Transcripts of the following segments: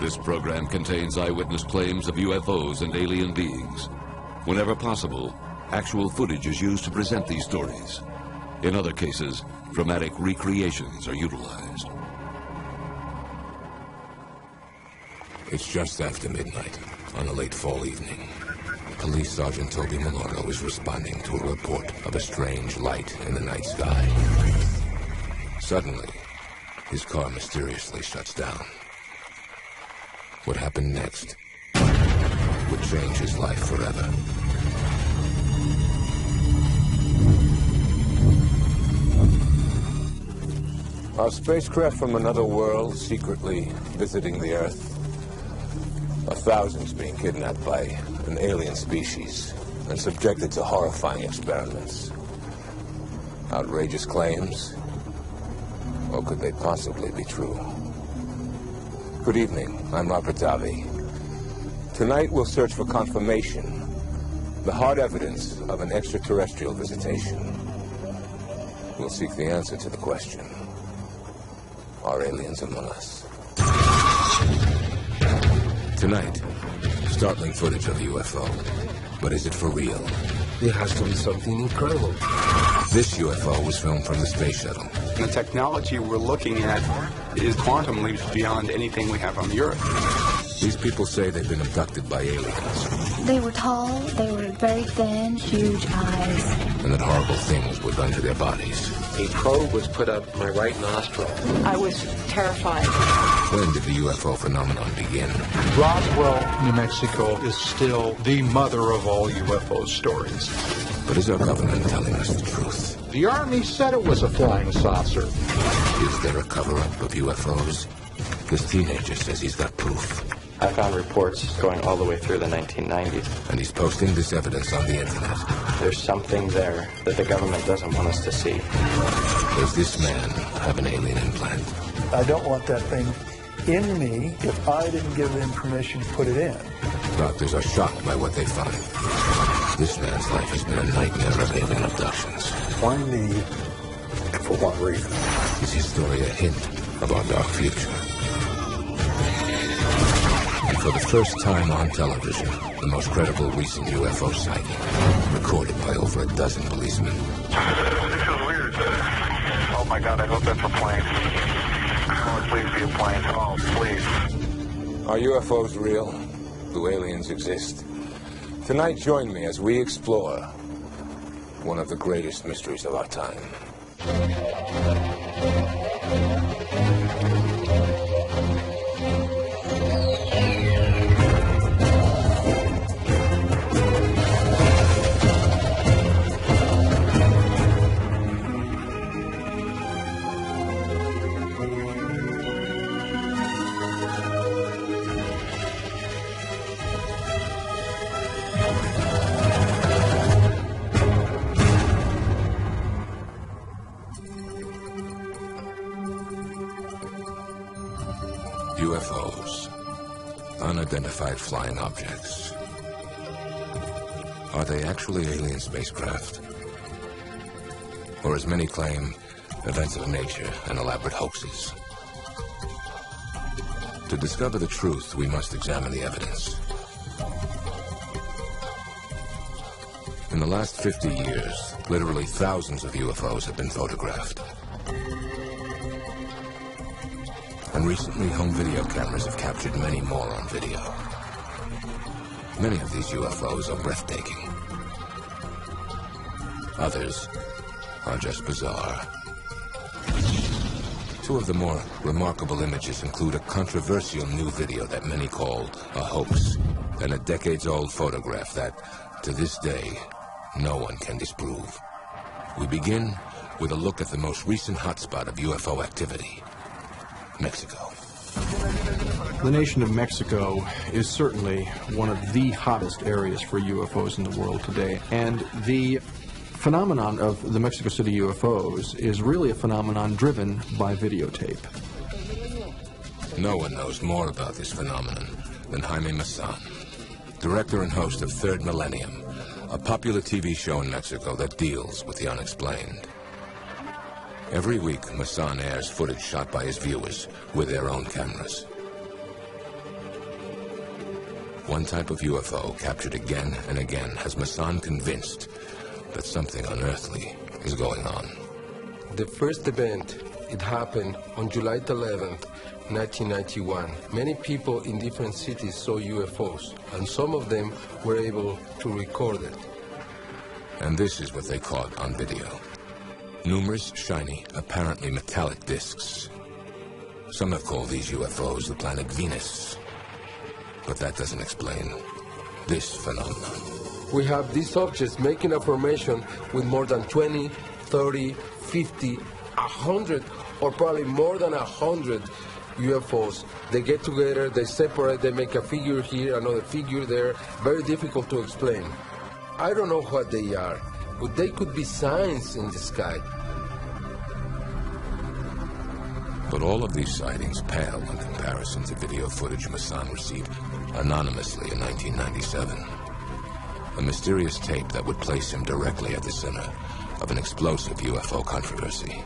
This program contains eyewitness claims of UFOs and alien beings. Whenever possible, actual footage is used to present these stories. In other cases, dramatic recreations are utilized. It's just after midnight on a late fall evening. Police Sergeant Toby Milordo is responding to a report of a strange light in the night sky. Suddenly, his car mysteriously shuts down. What happened next would change his life forever. Are spacecraft from another world secretly visiting the Earth? Are thousands being kidnapped by an alien species and subjected to horrifying experiments? Outrageous claims? Or could they possibly be true? Good evening, I'm Robert Davi. Tonight we'll search for confirmation, the hard evidence of an extraterrestrial visitation. We'll seek the answer to the question, are aliens among us? Tonight, startling footage of a UFO. But is it for real? There has to be something incredible. This UFO was filmed from the space shuttle. The technology we're looking at is quantum leaps beyond anything we have on the Earth. These people say they've been abducted by aliens. They were tall, they were very thin, huge eyes. And that horrible things were done to their bodies. A probe was put up my right nostril. I was terrified. When did the UFO phenomenon begin? Roswell, New Mexico is still the mother of all UFO stories. But is our government telling us the truth? The Army said it was a flying saucer. Is there a cover-up of UFOs? This teenager says he's got proof. I found reports going all the way through the 1990s. And he's posting this evidence on the internet. There's something there that the government doesn't want us to see. Does this man have an alien implant? I don't want that thing in me if I didn't give them permission to put it in. Doctors are shocked by what they find. This man's life has been a nightmare of alien abductions. Why me? For what reason? Is his story a hint of our dark future? And for the first time on television, the most credible recent UFO sighting, recorded by over a dozen policemen. This is weird. Oh my God, I hope that's a plane. Oh, please be a plane. Oh, please. Are UFOs real? Do aliens exist? Tonight, join me as we explore one of the greatest mysteries of our time. UFOs, unidentified flying objects. Are they actually alien spacecraft? Or, as many claim, events of nature and elaborate hoaxes? To discover the truth, we must examine the evidence. In the last 50 years, literally thousands of UFOs have been photographed. And recently, home video cameras have captured many more on video. Many of these UFOs are breathtaking. Others are just bizarre. Two of the more remarkable images include a controversial new video that many called a hoax, and a decades-old photograph that, to this day, no one can disprove. We begin with a look at the most recent hotspot of UFO activity. Mexico. The nation of Mexico is certainly one of the hottest areas for UFOs in the world today, and the phenomenon of the Mexico City UFOs is really a phenomenon driven by videotape. No one knows more about this phenomenon than Jaime Maussan, director and host of Third Millennium, a popular TV show in Mexico that deals with the unexplained. Every week, Maussan airs footage shot by his viewers with their own cameras. One type of UFO captured again and again has Maussan convinced that something unearthly is going on. The first event, it happened on July 11th, 1991. Many people in different cities saw UFOs, and some of them were able to record it. And this is what they caught on video. Numerous shiny, apparently metallic discs. Some have called these UFOs the planet Venus. But that doesn't explain this phenomenon. We have these objects making a formation with more than 20, 30, 50, 100, or probably more than 100 UFOs. They get together, they separate, they make a figure here, another figure there. Very difficult to explain. I don't know what they are, but they could be signs in the sky. But all of these sightings pale in comparison to video footage Maussan received anonymously in 1997. A mysterious tape that would place him directly at the center of an explosive UFO controversy.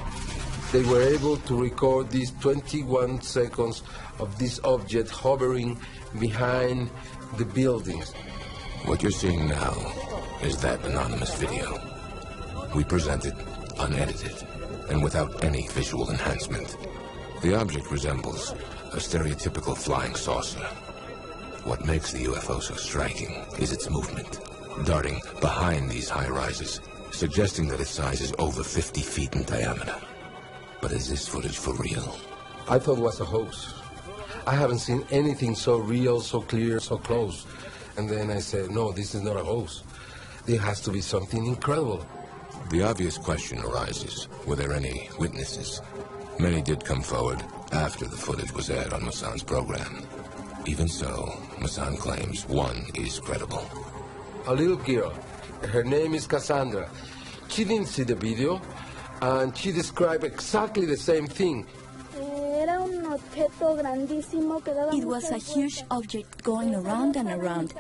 They were able to record these 21 seconds of this object hovering behind the buildings. What you're seeing now is that anonymous video. We present it unedited and without any visual enhancement. The object resembles a stereotypical flying saucer. What makes the UFO so striking is its movement, darting behind these high rises, suggesting that its size is over 50 feet in diameter. But is this footage for real? I thought it was a hoax. I haven't seen anything so real, so clear, so close. And then I said, no, this is not a hoax. There has to be something incredible. The obvious question arises, were there any witnesses? Many did come forward after the footage was aired on Maussan's program. Even so, Maussan claims one is credible. A little girl, her name is Cassandra. She didn't see the video, and she described exactly the same thing. It was a huge object going around and around.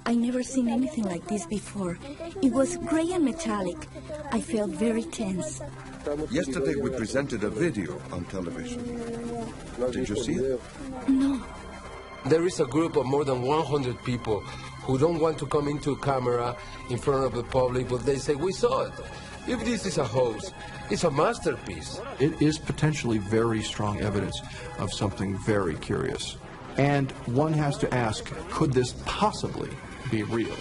I never seen anything like this before. It was gray and metallic. I felt very tense. Yesterday we presented a video on television. Did you see it? No. There is a group of more than 100 people who don't want to come into camera in front of the public, but they say, we saw it. If this is a hoax, it's a masterpiece. It is potentially very strong evidence of something very curious. And one has to ask, could this possibly be real?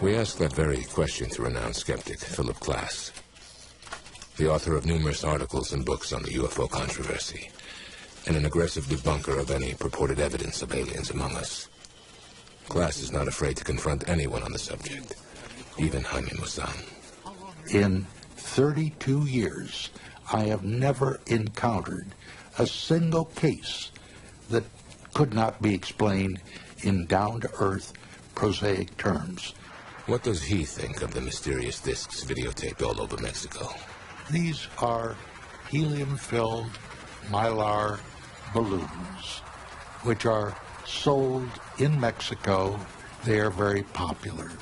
We asked that very question to renowned skeptic Philip Klass, the author of numerous articles and books on the UFO controversy, and an aggressive debunker of any purported evidence of aliens among us. Klass is not afraid to confront anyone on the subject, even Jaime Maussan. In 32 years, I have never encountered a single case that could not be explained in down-to-earth, prosaic terms. What does he think of the mysterious discs videotaped all over Mexico? These are helium-filled mylar balloons, which are sold in Mexico. They are very popular.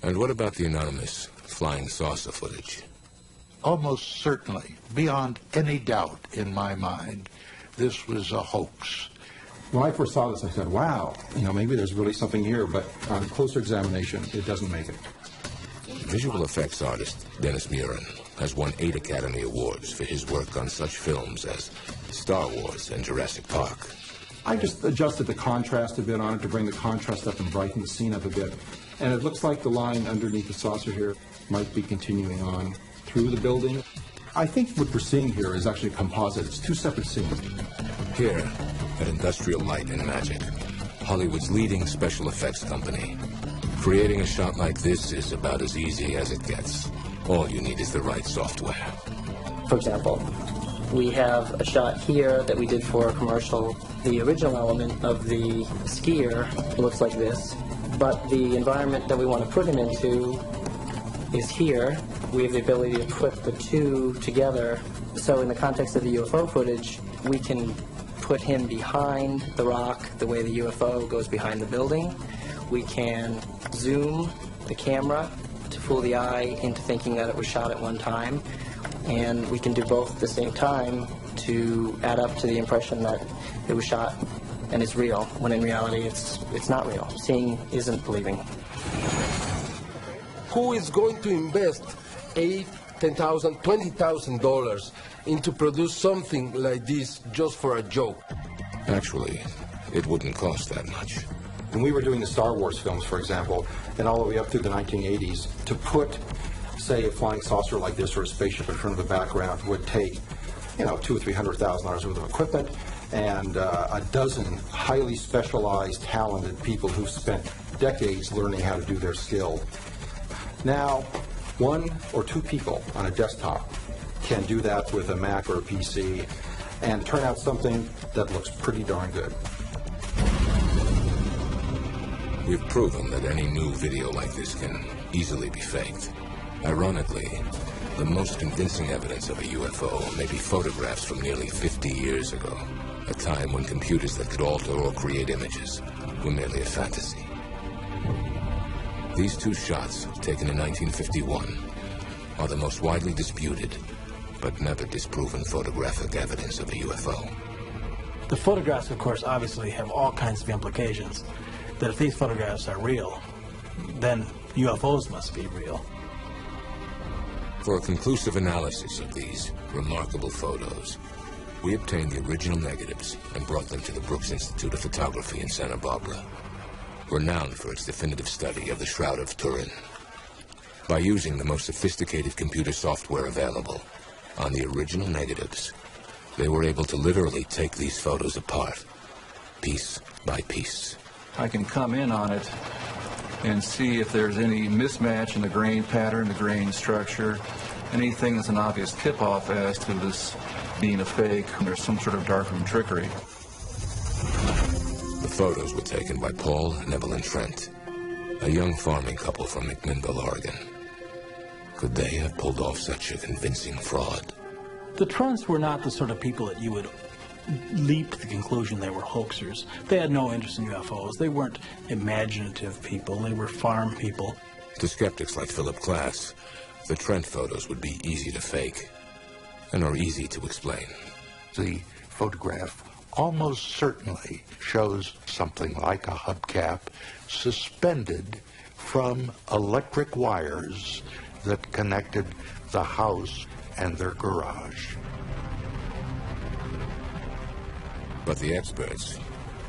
And what about the anonymous flying saucer footage? Almost certainly, beyond any doubt in my mind, this was a hoax. When I first saw this, I said, wow, maybe there's really something here, but on closer examination, it doesn't make it. Visual effects artist Dennis Murin has won 8 Academy Awards for his work on such films as Star Wars and Jurassic Park. I just adjusted the contrast a bit on it to bring the contrast up and brighten the scene up a bit. And it looks like the line underneath the saucer here might be continuing on through the building. I think what we're seeing here is actually a composite. It's 2 separate scenes. Here, at Industrial Light and Magic, Hollywood's leading special effects company. Creating a shot like this is about as easy as it gets. All you need is the right software. For example, we have a shot here that we did for a commercial. The original element of the skier looks like this. But the environment that we want to put him into is here. We have the ability to put the two together. So in the context of the UFO footage, we can put him behind the rock the way the UFO goes behind the building. We can zoom the camera to fool the eye into thinking that it was shot at one time. And we can do both at the same time to add up to the impression that it was shot and it's real, when in reality it's not real. Seeing isn't believing. Who is going to invest $8,000, $10,000, $20,000 into produce something like this just for a joke? Actually, it wouldn't cost that much. When we were doing the Star Wars films, for example, and all the way up through the 1980s, to put, say, a flying saucer like this or a spaceship in front of the background would take, $200,000 or $300,000 worth of equipment and a dozen highly specialized, talented people who've spent decades learning how to do their skill. Now, one or two people on a desktop can do that with a Mac or a PC and turn out something that looks pretty darn good. We've proven that any new video like this can easily be faked. Ironically, the most convincing evidence of a UFO may be photographs from nearly 50 years ago, a time when computers that could alter or create images were merely a fantasy. These two shots, taken in 1951, are the most widely disputed, but never disproven photographic evidence of a UFO. The photographs, of course, obviously have all kinds of implications. That if these photographs are real, then UFOs must be real. For a conclusive analysis of these remarkable photos, we obtained the original negatives and brought them to the Brooks Institute of Photography in Santa Barbara, renowned for its definitive study of the Shroud of Turin. By using the most sophisticated computer software available on the original negatives, they were able to literally take these photos apart, piece by piece. I can come in on it and see if there's any mismatch in the grain pattern, the grain structure, anything that's an obvious tip-off as to this being a fake, and there's some sort of darkroom trickery. The photos were taken by Paul and Evelyn Trent, a young farming couple from McMinnville, Oregon. Could they have pulled off such a convincing fraud? The Trents were not the sort of people that you would leap to the conclusion they were hoaxers. They had no interest in UFOs. They weren't imaginative people. They were farm people. To skeptics like Philip Glass, the Trent photos would be easy to fake and are easy to explain. The photograph almost certainly shows something like a hubcap suspended from electric wires that connected the house and their garage. But the experts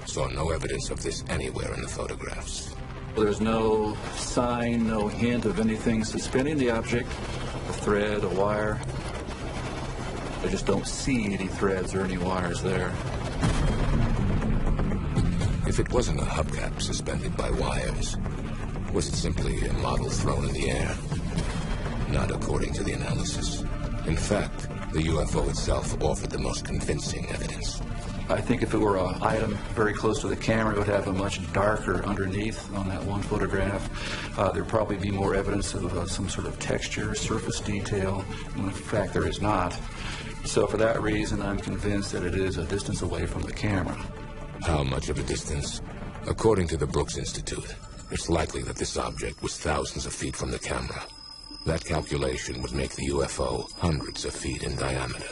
saw no evidence of this anywhere in the photographs. There's no sign, no hint of anything suspending the object, a thread, a wire. I just don't see any threads or any wires there. If it wasn't a hubcap suspended by wires, was it simply a model thrown in the air? Not according to the analysis. In fact, the UFO itself offered the most convincing evidence. I think if it were an item very close to the camera, it would have a much darker underneath on that one photograph. There'd probably be more evidence of some sort of texture, surface detail. In fact, there is not. So for that reason, I'm convinced that it is a distance away from the camera. How much of a distance? According to the Brooks Institute, it's likely that this object was thousands of feet from the camera. That calculation would make the UFO hundreds of feet in diameter.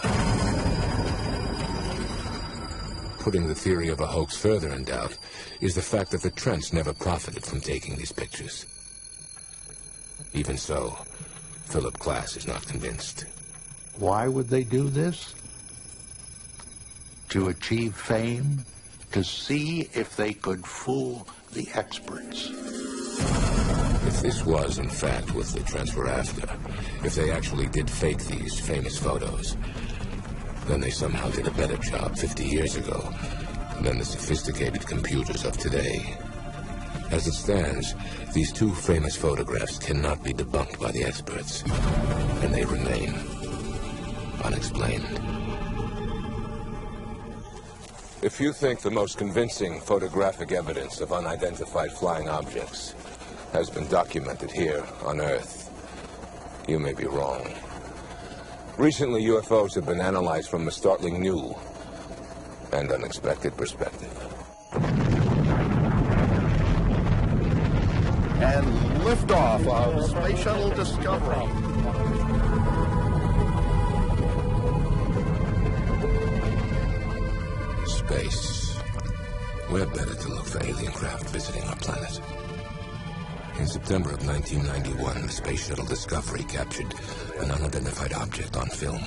Putting the theory of a hoax further in doubt is the fact that the Trents never profited from taking these pictures. Even so, Philip Glass is not convinced. Why would they do this? To achieve fame? To see if they could fool the experts? If this was, in fact, what the Trents were after, if they actually did fake these famous photos, then they somehow did a better job 50 years ago than the sophisticated computers of today. As it stands, these two famous photographs cannot be debunked by the experts, and they remain unexplained. If you think the most convincing photographic evidence of unidentified flying objects has been documented here on Earth, you may be wrong. Recently, UFOs have been analyzed from a startling new and unexpected perspective. And liftoff of Space Shuttle Discovery. Space. Where better to look for alien craft visiting our planet? In September of 1991, the Space Shuttle Discovery captured an unidentified object on film.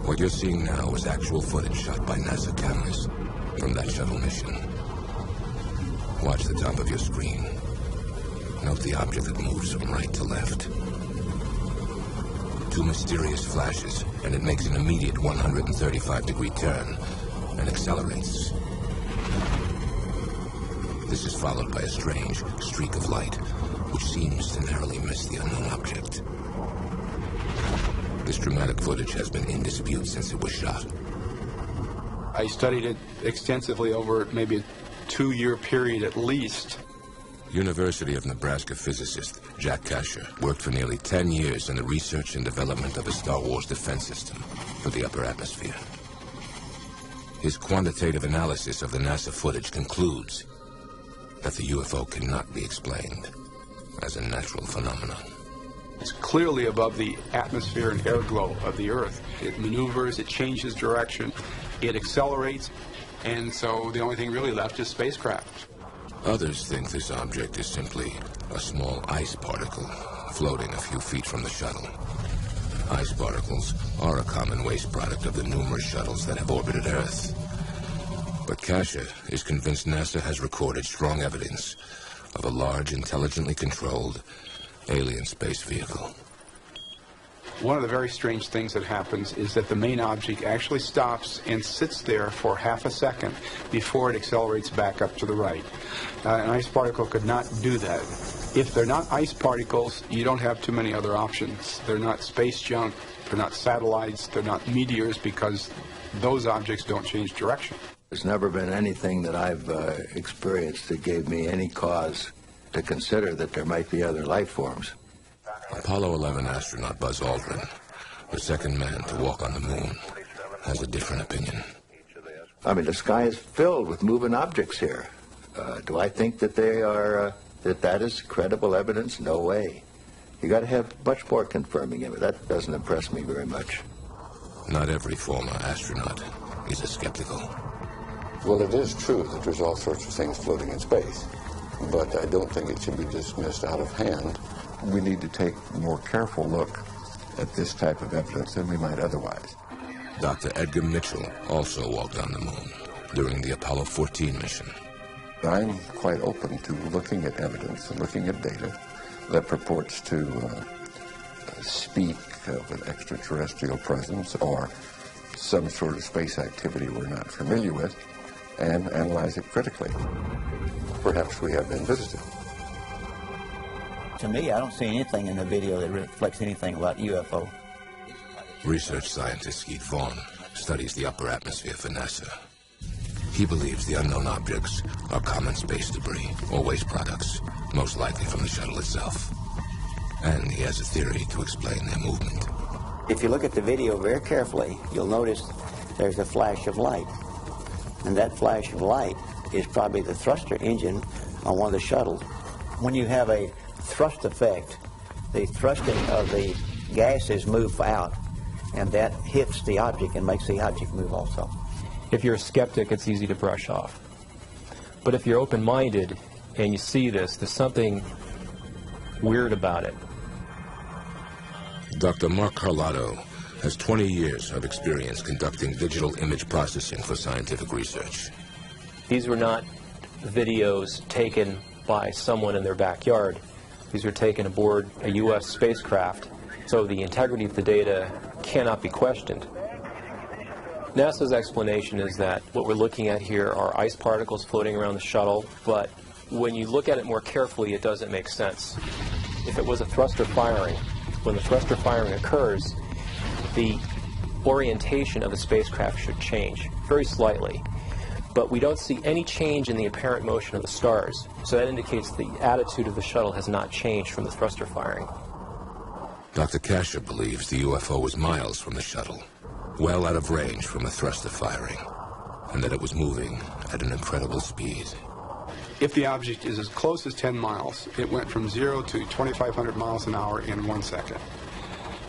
What you're seeing now is actual footage shot by NASA cameras from that shuttle mission. Watch the top of your screen. Note the object that moves from right to left. Two mysterious flashes, and it makes an immediate 135-degree turn and accelerates. This is followed by a strange streak of light, which seems to narrowly miss the unknown object. This dramatic footage has been in dispute since it was shot. I studied it extensively over maybe a 2-year period at least. University of Nebraska physicist Jack Kasher worked for nearly 10 years in the research and development of a Star Wars defense system for the upper atmosphere. His quantitative analysis of the NASA footage concludes that the UFO cannot be explained as a natural phenomenon. It's clearly above the atmosphere and air glow of the Earth. It maneuvers, it changes direction, it accelerates, and so the only thing really left is spacecraft. Others think this object is simply a small ice particle floating a few feet from the shuttle. Ice particles are a common waste product of the numerous shuttles that have orbited Earth. But Kasher is convinced NASA has recorded strong evidence of a large, intelligently controlled alien space vehicle. One of the very strange things that happens is that the main object actually stops and sits there for half a second before it accelerates back up to the right. An ice particle could not do that. If they're not ice particles, you don't have too many other options. They're not space junk, they're not satellites, they're not meteors, because those objects don't change direction. There's never been anything that I've experienced that gave me any cause to consider that there might be other life forms. Apollo 11 astronaut Buzz Aldrin, the second man to walk on the moon, has a different opinion. I mean, the sky is filled with moving objects here. Do I think that they are, that is credible evidence? No way. You got to have much more confirming evidence. That doesn't impress me very much. Not every former astronaut is as skeptical. Well, it is true that there's all sorts of things floating in space, but I don't think it should be dismissed out of hand. We need to take a more careful look at this type of evidence than we might otherwise. Dr. Edgar Mitchell also walked on the moon during the Apollo 14 mission. I'm quite open to looking at evidence and looking at data that purports to speak of an extraterrestrial presence or some sort of space activity we're not familiar with, and analyze it critically. Perhaps we have been visited. To me, I don't see anything in the video that reflects anything about UFO. Research scientist Skeet Vaughn studies the upper atmosphere for NASA. He believes the unknown objects are common space debris or waste products, most likely from the shuttle itself. And he has a theory to explain their movement. If you look at the video very carefully, you'll notice there's a flash of light. And that flash of light is probably the thruster engine on one of the shuttles. When you have a thrust effect, the thrusting of the gases move out, and that hits the object and makes the object move also. If you're a skeptic, it's easy to brush off. But if you're open-minded and you see this, there's something weird about it. Dr. Mark Carlotto has 20 years of experience conducting digital image processing for scientific research. These were not videos taken by someone in their backyard. These were taken aboard a U.S. spacecraft, so the integrity of the data cannot be questioned. NASA's explanation is that what we're looking at here are ice particles floating around the shuttle, but when you look at it more carefully, it doesn't make sense. If it was a thruster firing, when the thruster firing occurs, the orientation of the spacecraft should change, very slightly. But we don't see any change in the apparent motion of the stars, so that indicates the attitude of the shuttle has not changed from the thruster firing. Dr. Kasher believes the UFO was miles from the shuttle, well out of range from the thruster firing, and that it was moving at an incredible speed. If the object is as close as 10 miles, it went from 0 to 2,500 miles an hour in 1 second.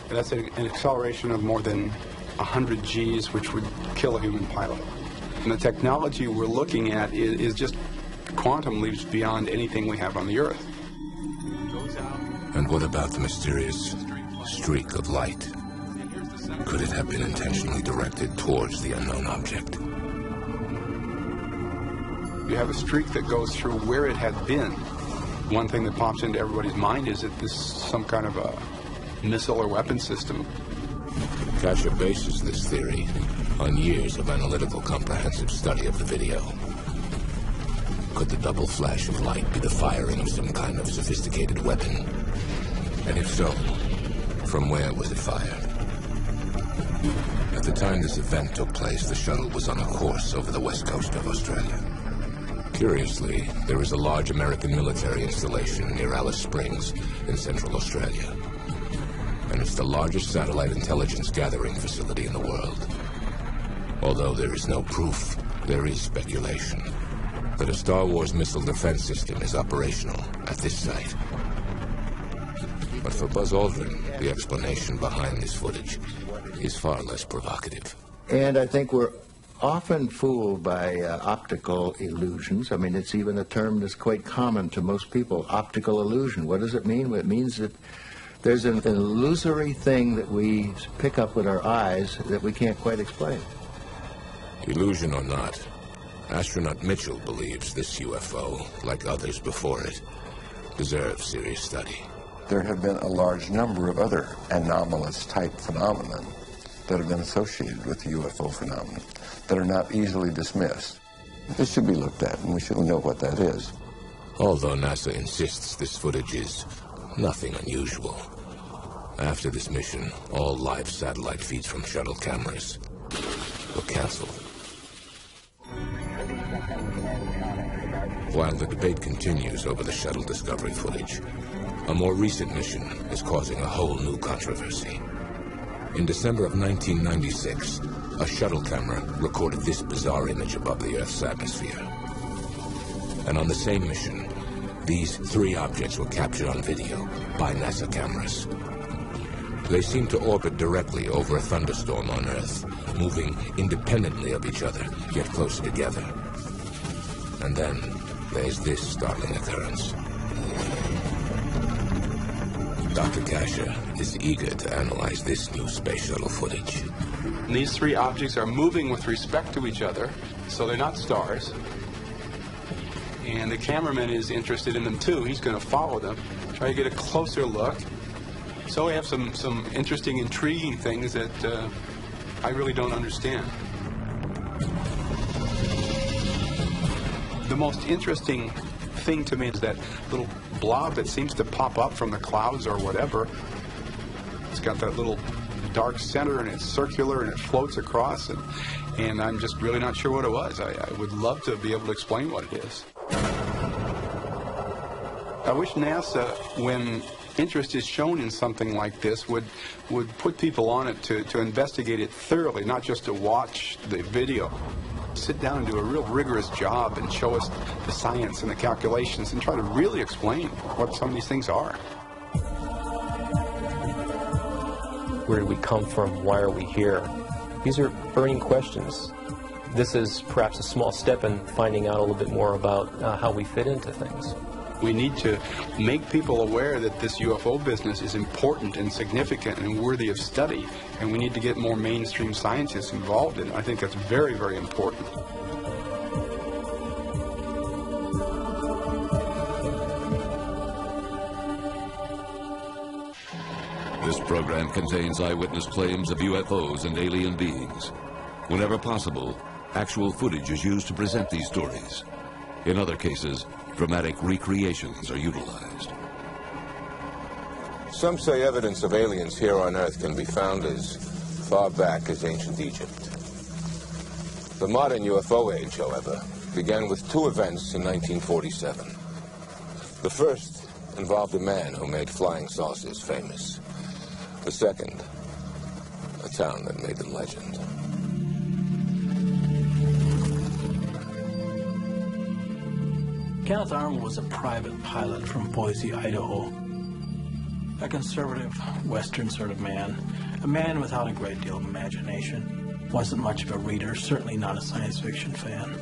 And that's an acceleration of more than 100 Gs, which would kill a human pilot. And the technology we're looking at is just quantum leaps beyond anything we have on the Earth. And what about the mysterious streak of light? Could it have been intentionally directed towards the unknown object? You have a streak that goes through where it had been. One thing that pops into everybody's mind is that this is some kind of a missile or weapon system. Kasher bases this theory on years of analytical, comprehensive study of the video. Could the double flash of light be the firing of some kind of sophisticated weapon? And if so, from where was it fired? At the time this event took place, the shuttle was on a course over the west coast of Australia. Curiously, there is a large American military installation near Alice Springs in central Australia. And it's the largest satellite intelligence gathering facility in the world. Although there is no proof, there is speculation that a Star Wars missile defense system is operational at this site. But for Buzz Aldrin, the explanation behind this footage is far less provocative. And I think we're often fooled by optical illusions. I mean, it's even a term that's quite common to most people, optical illusion. What does it mean? It means that there's an illusory thing that we pick up with our eyes that we can't quite explain. Illusion or not, astronaut Mitchell believes this UFO, like others before it, deserves serious study. There have been a large number of other anomalous type phenomena that have been associated with the UFO phenomenon that are not easily dismissed. This should be looked at, and we should know what that is. Although NASA insists this footage is nothing unusual. After this mission, all live satellite feeds from shuttle cameras were canceled. While the debate continues over the shuttle discovery footage, a more recent mission is causing a whole new controversy. In December of 1996, a shuttle camera recorded this bizarre image above the Earth's atmosphere. And on the same mission, these three objects were captured on video by NASA cameras. They seem to orbit directly over a thunderstorm on Earth, moving independently of each other, yet closer together. And then there's this startling occurrence. Dr. Kasher is eager to analyze this new space shuttle footage. And these three objects are moving with respect to each other, so they're not stars. And the cameraman is interested in them too. He's going to follow them, try to get a closer look. So we have some interesting, intriguing things that I really don't understand. The most interesting thing to me is that little blob that seems to pop up from the clouds or whatever. It's got that little dark center and it's circular and it floats across, and I'm just really not sure what it was. I would love to be able to explain what it is. I wish NASA, when interest is shown in something like this, would put people on it to investigate it thoroughly, not just to watch the video. Sit down and do a real rigorous job and show us the science and the calculations and try to really explain what some of these things are. Where did we come from? Why are we here? These are burning questions. This is perhaps a small step in finding out a little bit more about how we fit into things. We need to make people aware that this UFO business is important and significant and worthy of study, and we need to get more mainstream scientists involved in it. I think that's very, very important. This program contains eyewitness claims of UFOs and alien beings. Whenever possible, actual footage is used to present these stories. In other cases, dramatic recreations are utilized. Some say evidence of aliens here on Earth can be found as far back as ancient Egypt. The modern UFO age, however, began with two events in 1947. The first involved a man who made flying saucers famous. The second, a town that made them legend. Kenneth Arnold was a private pilot from Boise, Idaho. A conservative, Western sort of man. A man without a great deal of imagination. Wasn't much of a reader, certainly not a science fiction fan.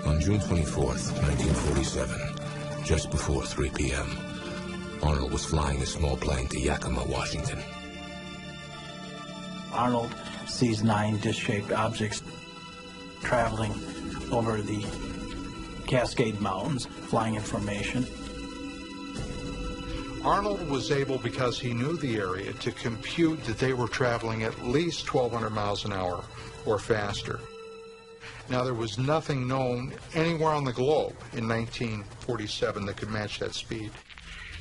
On June 24th, 1947, just before 3 p.m., Arnold was flying a small plane to Yakima, Washington. Arnold sees 9 disc-shaped objects traveling over the Cascade Mountains, flying in formation. Arnold was able, because he knew the area, to compute that they were traveling at least 1,200 miles an hour or faster. Now, there was nothing known anywhere on the globe in 1947 that could match that speed.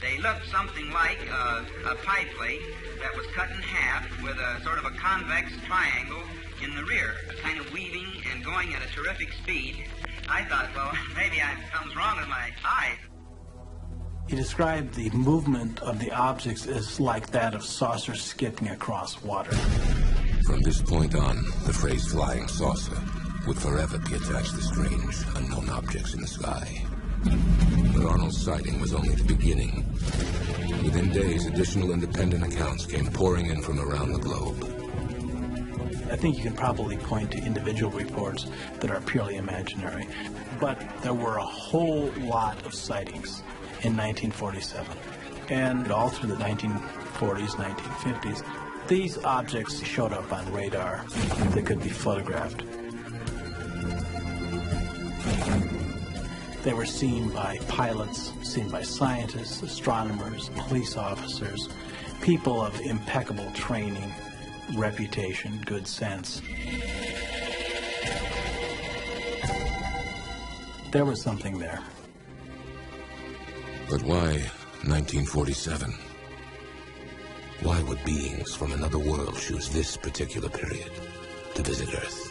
They looked something like a pie plate that was cut in half with a sort of a convex triangle in the rear, kind of weaving and going at a terrific speed. I thought, well, maybe something's wrong with my eyes. He described the movement of the objects as like that of saucers skipping across water. From this point on, the phrase flying saucer would forever be attached to strange, unknown objects in the sky. But Arnold's sighting was only the beginning. Within days, additional independent accounts came pouring in from around the globe. I think you can probably point to individual reports that are purely imaginary, but there were a whole lot of sightings in 1947 and all through the 1940s, 1950s. These objects showed up on radar that could be photographed. They were seen by pilots, seen by scientists, astronomers, police officers, people of impeccable training, reputation, good sense. There was something there. But why 1947? Why would beings from another world choose this particular period to visit Earth?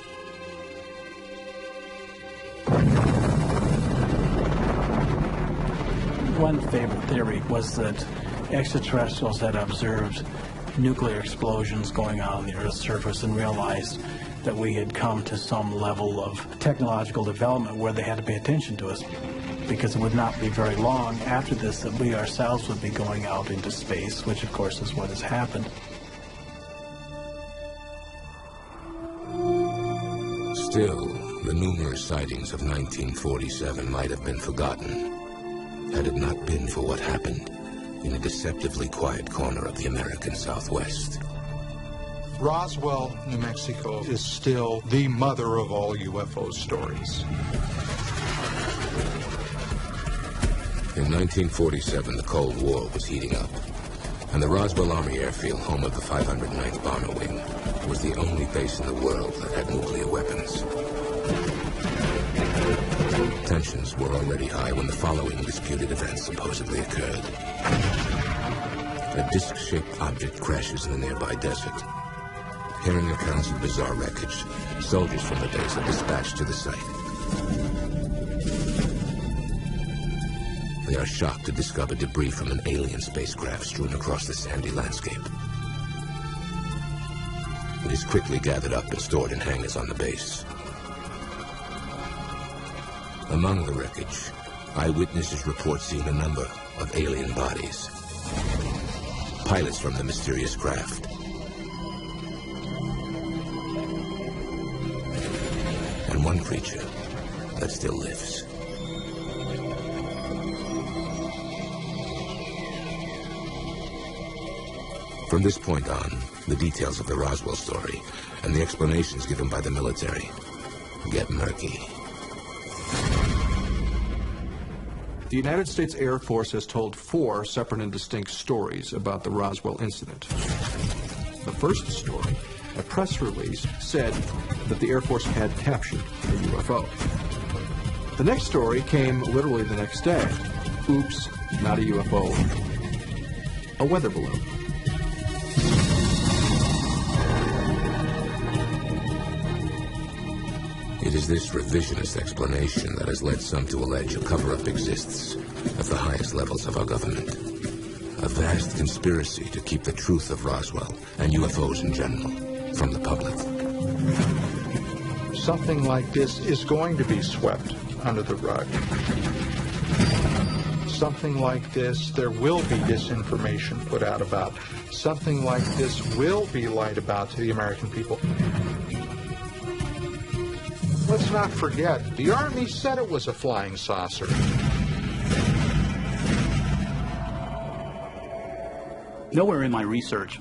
One favorite theory was that extraterrestrials had observed nuclear explosions going on the Earth's surface and realized that we had come to some level of technological development where they had to pay attention to us, because it would not be very long after this that we ourselves would be going out into space, which of course is what has happened. Still, the numerous sightings of 1947 might have been forgotten had it not been for what happened in a deceptively quiet corner of the American Southwest. Roswell, New Mexico is still the mother of all UFO stories. In 1947, the Cold War was heating up, and the Roswell Army Airfield, home of the 509th Bomber Wing, was the only base in the world that had nuclear weapons. Tensions were already high when the following disputed events supposedly occurred. A disc-shaped object crashes in the nearby desert. Hearing accounts of bizarre wreckage, soldiers from the base are dispatched to the site. They are shocked to discover debris from an alien spacecraft strewn across the sandy landscape. It is quickly gathered up and stored in hangars on the base. Among the wreckage, eyewitnesses report seeing a number of alien bodies. Pilots from the mysterious craft. And one creature that still lives. From this point on, the details of the Roswell story and the explanations given by the military get murky. The United States Air Force has told 4 separate and distinct stories about the Roswell incident. The first story, a press release, said that the Air Force had captured a UFO. The next story came literally the next day. Oops, not a UFO, a weather balloon. It is this revisionist explanation that has led some to allege a cover-up exists at the highest levels of our government. A vast conspiracy to keep the truth of Roswell and UFOs in general from the public. Something like this is going to be swept under the rug. Something like this, there will be disinformation put out about. Something like this will be lied about to the American people. Let's not forget, the Army said it was a flying saucer. Nowhere in my research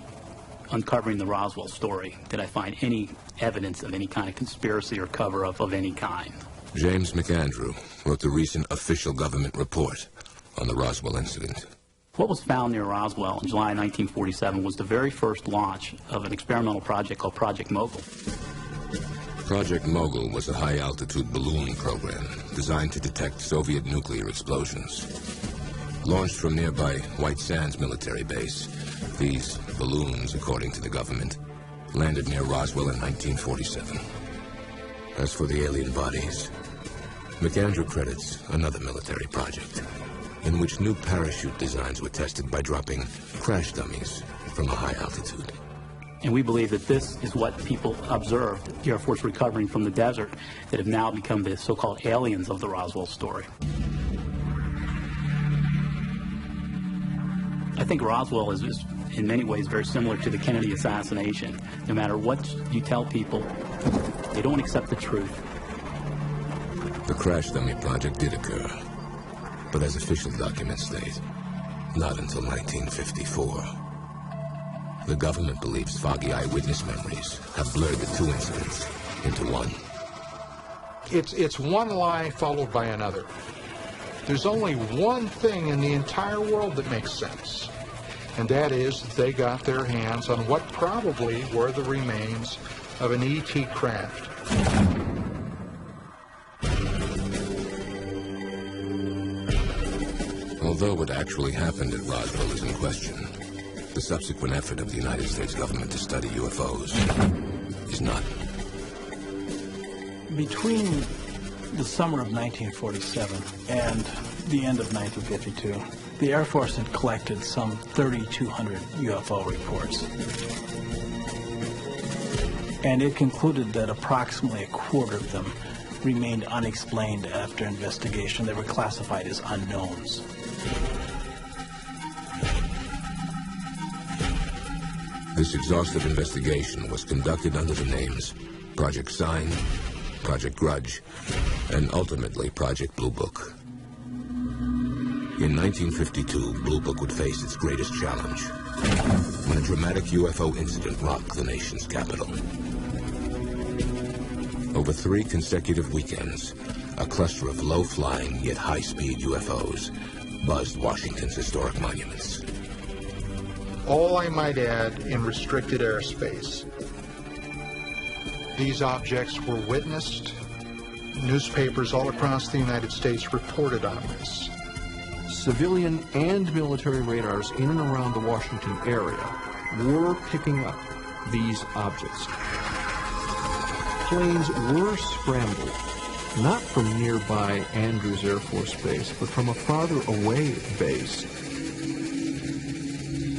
uncovering the Roswell story did I find any evidence of any kind of conspiracy or cover-up of any kind. James McAndrew wrote the recent official government report on the Roswell incident. What was found near Roswell in July 1947 was the very first launch of an experimental project called Project Mogul. Project Mogul was a high-altitude balloon program designed to detect Soviet nuclear explosions. Launched from nearby White Sands military base, these balloons, according to the government, landed near Roswell in 1947. As for the alien bodies, McAndrew credits another military project in which new parachute designs were tested by dropping crash dummies from a high altitude. And we believe that this is what people observed, the Air Force recovering from the desert, that have now become the so-called aliens of the Roswell story. I think Roswell is in many ways very similar to the Kennedy assassination. No matter what you tell people, they don't accept the truth. The crash dummy project did occur, but as official documents state, not until 1954. The government believes foggy eyewitness memories have blurred the two incidents into one. It's one lie followed by another. There's only one thing in the entire world that makes sense, and that is that they got their hands on what probably were the remains of an ET craft. Although what actually happened at Roswell is in question, the subsequent effort of the United States government to study UFOs is not. Between the summer of 1947 and the end of 1952, the Air Force had collected some 3,200 UFO reports. And it concluded that approximately a quarter of them remained unexplained after investigation. They were classified as unknowns. This exhaustive investigation was conducted under the names Project Sign, Project Grudge, and ultimately Project Blue Book. In 1952, Blue Book would face its greatest challenge when a dramatic UFO incident rocked the nation's capital. Over 3 consecutive weekends, a cluster of low-flying yet high-speed UFOs buzzed Washington's historic monuments. All I might add, in restricted airspace. These objects were witnessed. Newspapers all across the United States reported on this. Civilian and military radars in and around the Washington area were picking up these objects. Planes were scrambled, not from nearby Andrews Air Force Base, but from a farther away base.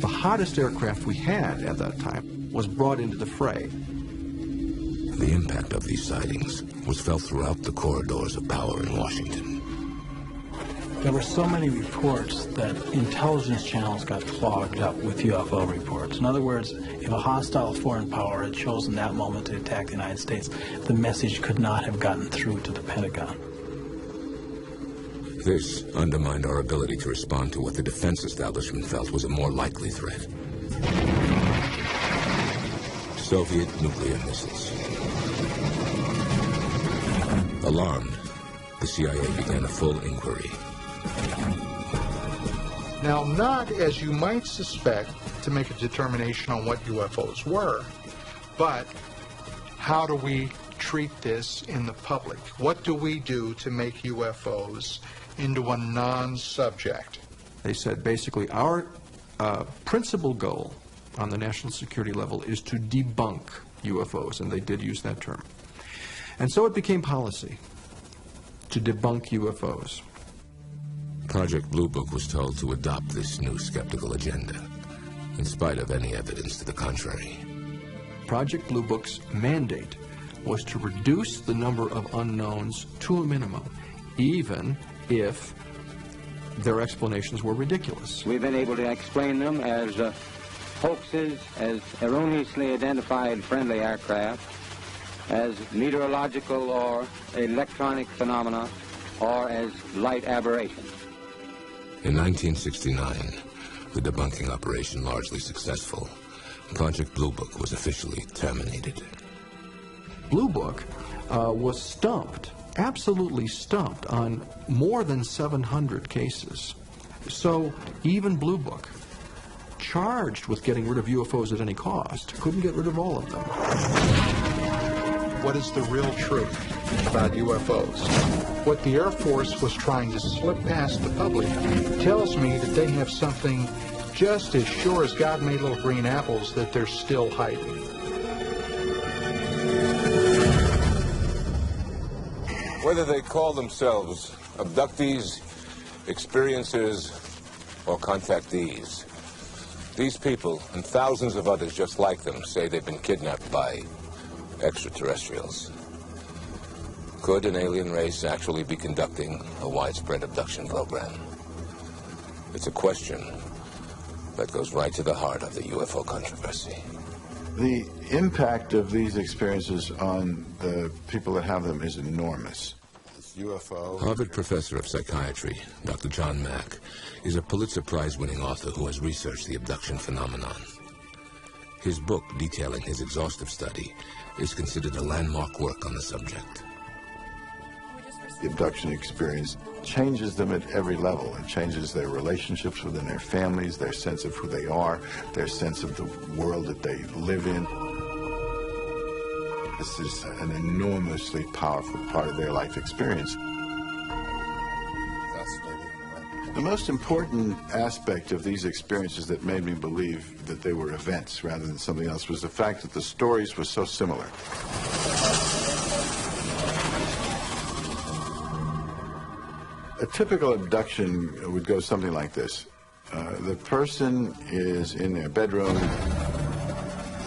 The hottest aircraft we had at that time was brought into the fray. The impact of these sightings was felt throughout the corridors of power in Washington. There were so many reports that intelligence channels got clogged up with UFO reports. In other words, if a hostile foreign power had chosen that moment to attack the United States, the message could not have gotten through to the Pentagon. This undermined our ability to respond to what the defense establishment felt was a more likely threat. Soviet nuclear missiles. Alarmed, the CIA began a full inquiry. Now, not as you might suspect to make a determination on what UFOs were, but how do we treat this in the public? What do we do to make UFOs into a non-subject? They said basically our principal goal on the national security level is to debunk UFOs, and they did use that term. And so it became policy to debunk UFOs. Project Blue Book was told to adopt this new skeptical agenda, in spite of any evidence to the contrary. Project Blue Book's mandate was to reduce the number of unknowns to a minimum, even if their explanations were ridiculous. We've been able to explain them as hoaxes, as erroneously identified friendly aircraft, as meteorological or electronic phenomena, or as light aberrations. In 1969, the debunking operation largely successful, Project Blue Book was officially terminated. Blue Book was stumped, absolutely stumped, on more than 700 cases. So even Blue Book, charged with getting rid of UFOs at any cost, couldn't get rid of all of them. What is the real truth about UFOs? What the Air Force was trying to slip past the public tells me that they have something just as sure as God made little green apples that they're still hiding. Whether they call themselves abductees, experiencers, or contactees, these people and thousands of others just like them say they've been kidnapped by extraterrestrials. Could an alien race actually be conducting a widespread abduction program? It's a question that goes right to the heart of the UFO controversy. The impact of these experiences on the people that have them is enormous. UFO. Harvard professor of psychiatry, Dr. John Mack, is a Pulitzer Prize-winning author who has researched the abduction phenomenon. His book, detailing his exhaustive study, is considered a landmark work on the subject. The abduction experience changes them at every level. It changes their relationships within their families, their sense of who they are, their sense of the world that they live in. This is an enormously powerful part of their life experience. The most important aspect of these experiences that made me believe that they were events rather than something else was the fact that the stories were so similar. A typical abduction would go something like this. The person is in their bedroom.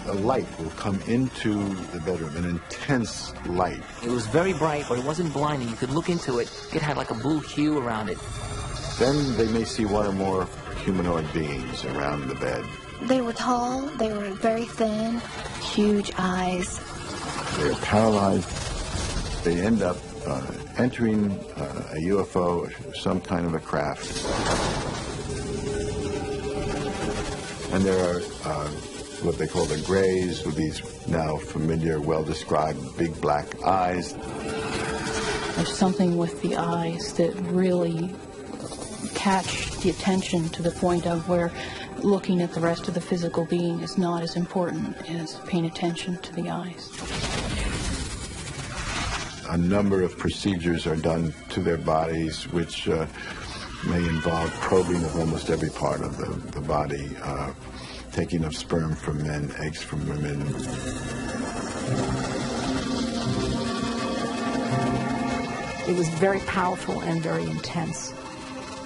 A light will come into the bedroom, an intense light. It was very bright, but it wasn't blinding. You could look into it. It had like a blue hue around it. Then they may see one or more humanoid beings around the bed. They were tall, they were very thin, huge eyes. They're paralyzed. They end up entering a UFO, some kind of a craft. And there are what they call the grays, with these now familiar, well-described big black eyes. There's something with the eyes that really catch the attention to the point of where looking at the rest of the physical being is not as important as paying attention to the eyes. A number of procedures are done to their bodies, which may involve probing of almost every part of the body, taking of sperm from men, eggs from women. It was very powerful and very intense,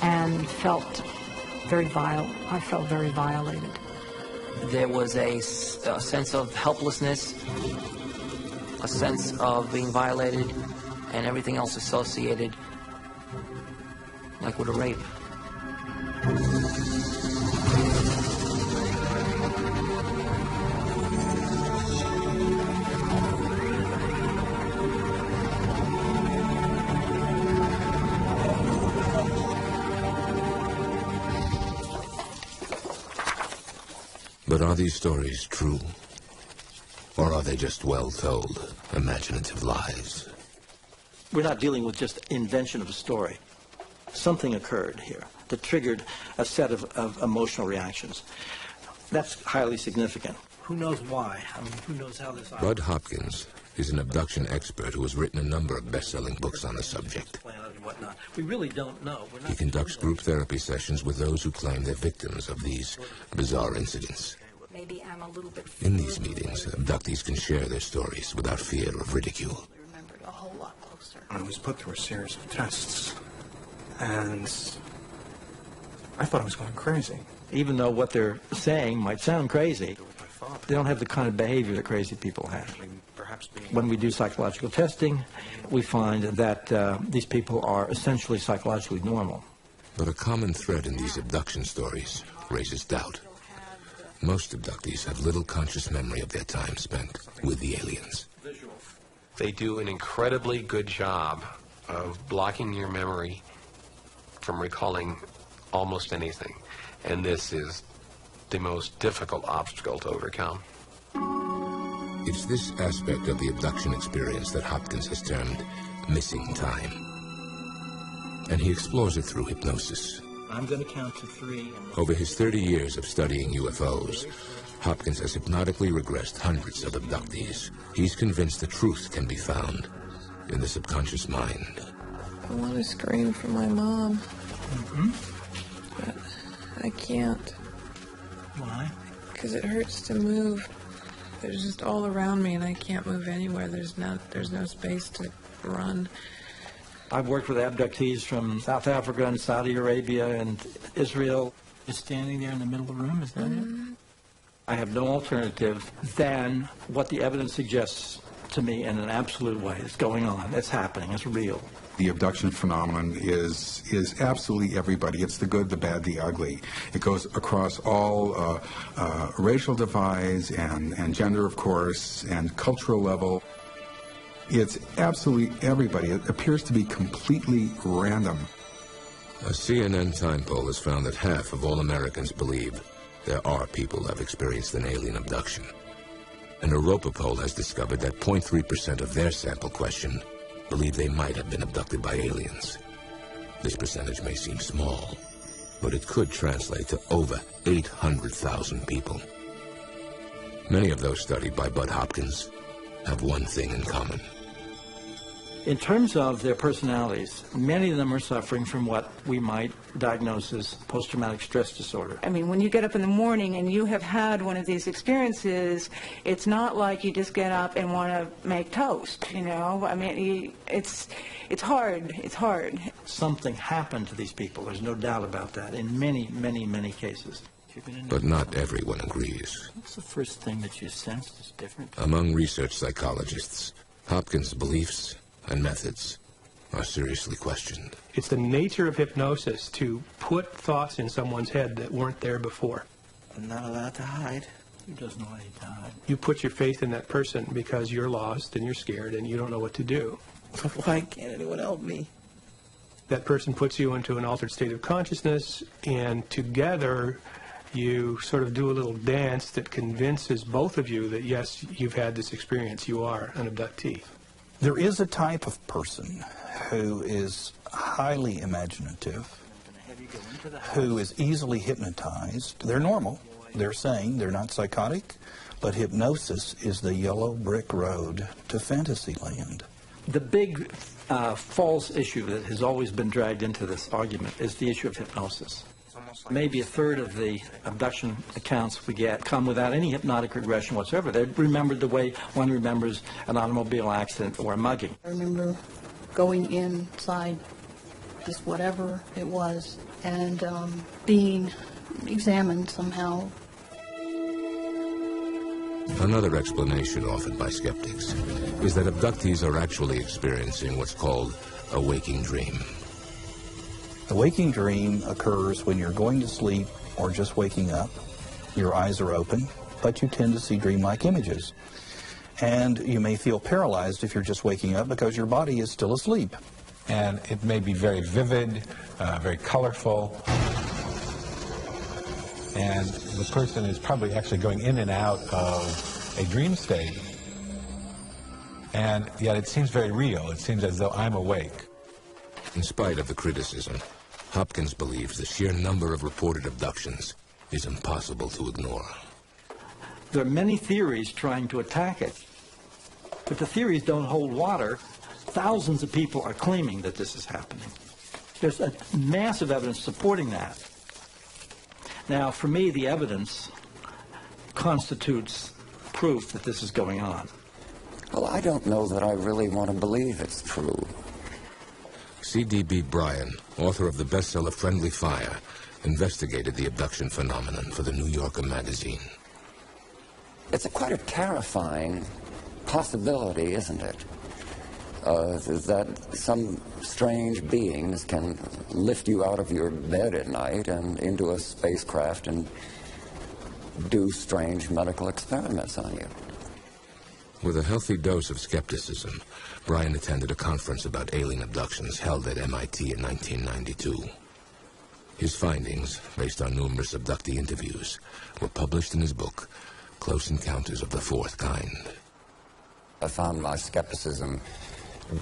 and felt very I felt very violated. There was a sense of helplessness, a sense of being violated, and everything else associated, like with a rape. But are these stories true? Or are they just well-told, imaginative lies? We're not dealing with just invention of a story. Something occurred here that triggered a set of emotional reactions. That's highly significant. Who knows why? I mean, who knows how this... Bud Hopkins is an abduction expert who has written a number of best-selling books on the subject. We really don't know. He conducts group therapy sessions with those who claim they're victims of these bizarre incidents. Maybe I'm a little bit... In these meetings, abductees can share their stories without fear of ridicule. I was put through a series of tests, and I thought I was going crazy. Even though what they're saying might sound crazy, they don't have the kind of behavior that crazy people have. When we do psychological testing, we find that these people are essentially psychologically normal. But a common thread in these abduction stories raises doubt. Most abductees have little conscious memory of their time spent with the aliens. They do an incredibly good job of blocking your memory from recalling almost anything. And this is the most difficult obstacle to overcome. It's this aspect of the abduction experience that Hopkins has termed missing time. And he explores it through hypnosis. I'm going to count to 3. Over his 30 years of studying UFOs, Hopkins has hypnotically regressed hundreds of abductees. He's convinced the truth can be found in the subconscious mind. I want to scream for my mom. But I can't. Why? Because it hurts to move. There's just all around me, and I can't move anywhere. There's no space to run. I've worked with abductees from South Africa and Saudi Arabia and Israel. Just standing there in the middle of the room, is that it? I have no alternative than what the evidence suggests to me in an absolute way. It's going on. It's happening. It's real. The abduction phenomenon is absolutely everybody. It's the good, the bad, the ugly. It goes across all racial divides and gender, of course, and cultural level. It's absolutely everybody. It appears to be completely random. A CNN time poll has found that half of all Americans believe there are people who have experienced an alien abduction. An Europa poll has discovered that 0.3% of their sample question believe they might have been abducted by aliens. This percentage may seem small, but it could translate to over 800,000 people. Many of those studied by Bud Hopkins have one thing in common. In terms of their personalities, many of them are suffering from what we might diagnose as post-traumatic stress disorder. I mean, when you get up in the morning and you have had one of these experiences, it's not like you just get up and want to make toast, you know? I mean, it's hard. It's hard. Something happened to these people. There's no doubt about that in many, many, many cases. But not everyone agrees. What's the first thing that you sensed is different? Among research psychologists, Hopkins' beliefs and methods are seriously questioned. It's the nature of hypnosis to put thoughts in someone's head that weren't there before. I'm not allowed to hide. Who doesn't know any time? You put your faith in that person because you're lost and you're scared and you don't know what to do. Why can't anyone help me? That person puts you into an altered state of consciousness, and together you sort of do a little dance that convinces both of you that, yes, you've had this experience. You are an abductee. There is a type of person who is highly imaginative, who is easily hypnotized. They're normal. They're sane. They're not psychotic. But hypnosis is the yellow brick road to fantasy land. The big false issue that has always been dragged into this argument is the issue of hypnosis. Maybe a third of the abduction accounts we get come without any hypnotic regression whatsoever. They're remembered the way one remembers an automobile accident or a mugging. I remember going inside this whatever it was and being examined somehow. Another explanation offered by skeptics is that abductees are actually experiencing what's called a waking dream. The waking dream occurs when you're going to sleep or just waking up. Your eyes are open, but you tend to see dreamlike images. And you may feel paralyzed if you're just waking up because your body is still asleep. And it may be very vivid, very colorful. And the person is probably actually going in and out of a dream state. And yet it seems very real. It seems as though I'm awake. In spite of the criticism, Hopkins believes the sheer number of reported abductions is impossible to ignore. There are many theories trying to attack it, but the theories don't hold water. Thousands of people are claiming that this is happening. There's a massive evidence supporting that. Now, for me, the evidence constitutes proof that this is going on. Well, I don't know that I really want to believe it's true. C.D.B. Bryan, author of the bestseller Friendly Fire, investigated the abduction phenomenon for the New Yorker magazine. It's quite a terrifying possibility, isn't it? That some strange beings can lift you out of your bed at night and into a spacecraft and do strange medical experiments on you. With a healthy dose of skepticism, Bryan attended a conference about alien abductions held at MIT in 1992. His findings, based on numerous abductee interviews, were published in his book, Close Encounters of the Fourth Kind. I found my skepticism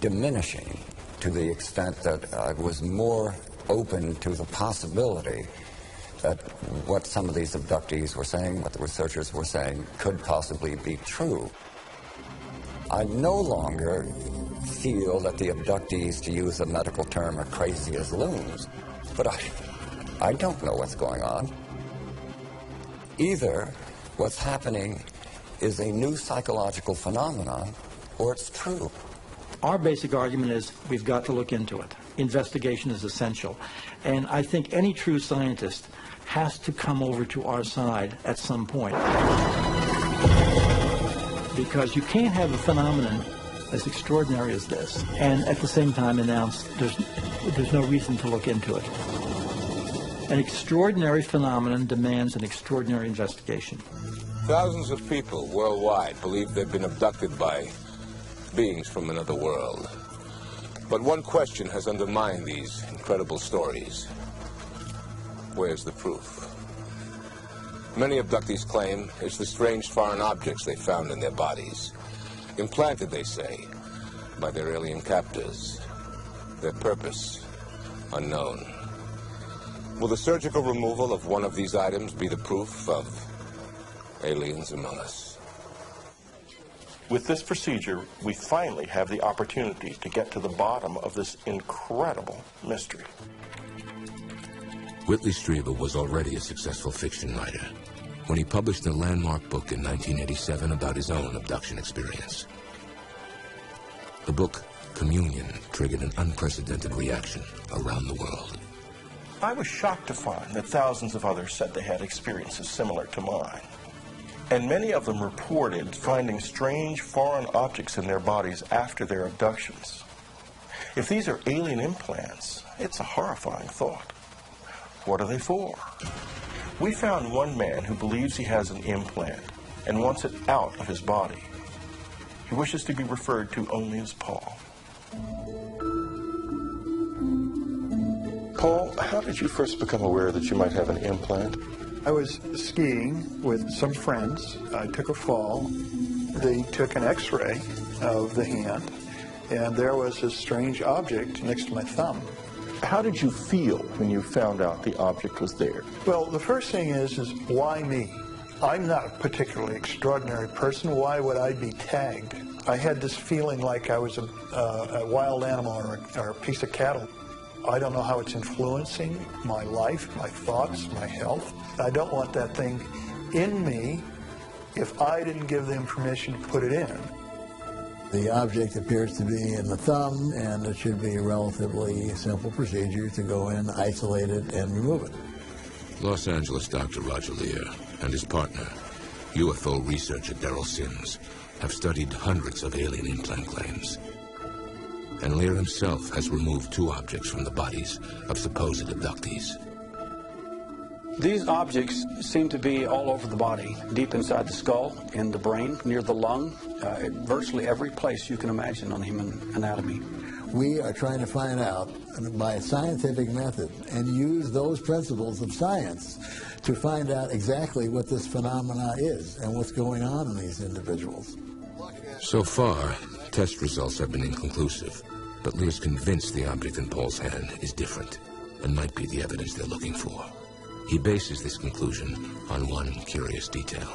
diminishing to the extent that I was more open to the possibility that what some of these abductees were saying, what the researchers were saying, could possibly be true. I no longer feel that the abductees, to use a medical term, are crazy as loons, but I don't know what's going on. Either what's happening is a new psychological phenomenon, or it's true. Our basic argument is we've got to look into it. Investigation is essential. And I think any true scientist has to come over to our side at some point. Because you can't have a phenomenon as extraordinary as this and at the same time announce there's no reason to look into it. An extraordinary phenomenon demands an extraordinary investigation. Thousands of people worldwide believe they've been abducted by beings from another world. But one question has undermined these incredible stories. Where's the proof? Many abductees claim it's the strange foreign objects they found in their bodies, implanted, they say, by their alien captors. Their purpose, unknown. Will the surgical removal of one of these items be the proof of aliens among us? With this procedure, we finally have the opportunity to get to the bottom of this incredible mystery. Whitley Strieber was already a successful fiction writer when he published a landmark book in 1987 about his own abduction experience. The book, Communion, triggered an unprecedented reaction around the world. I was shocked to find that thousands of others said they had experiences similar to mine. And many of them reported finding strange foreign objects in their bodies after their abductions. If these are alien implants, it's a horrifying thought. What are they for? We found one man who believes he has an implant and wants it out of his body. He wishes to be referred to only as Paul. Paul, how did you first become aware that you might have an implant? I was skiing with some friends. I took a fall. They took an x-ray of the hand, and there was a strange object next to my thumb. How did you feel when you found out the object was there? Well, the first thing is why me? I'm not a particularly extraordinary person. Why would I be tagged? I had this feeling like I was a wild animal or a piece of cattle. I don't know how it's influencing my life, my thoughts, my health. I don't want that thing in me if I didn't give them permission to put it in. The object appears to be in the thumb, and it should be a relatively simple procedure to go in, isolate it, and remove it. Los Angeles Dr. Roger Lear and his partner, UFO researcher Daryl Sims, have studied hundreds of alien implant claims. And Lear himself has removed 2 objects from the bodies of supposed abductees. These objects seem to be all over the body, deep inside the skull, in the brain, near the lung, virtually every place you can imagine on human anatomy. We are trying to find out by a scientific method and use those principles of science to find out exactly what this phenomena is and what's going on in these individuals. So far, test results have been inconclusive, but Lear's convinced the object in Paul's hand is different and might be the evidence they're looking for. He bases this conclusion on one curious detail.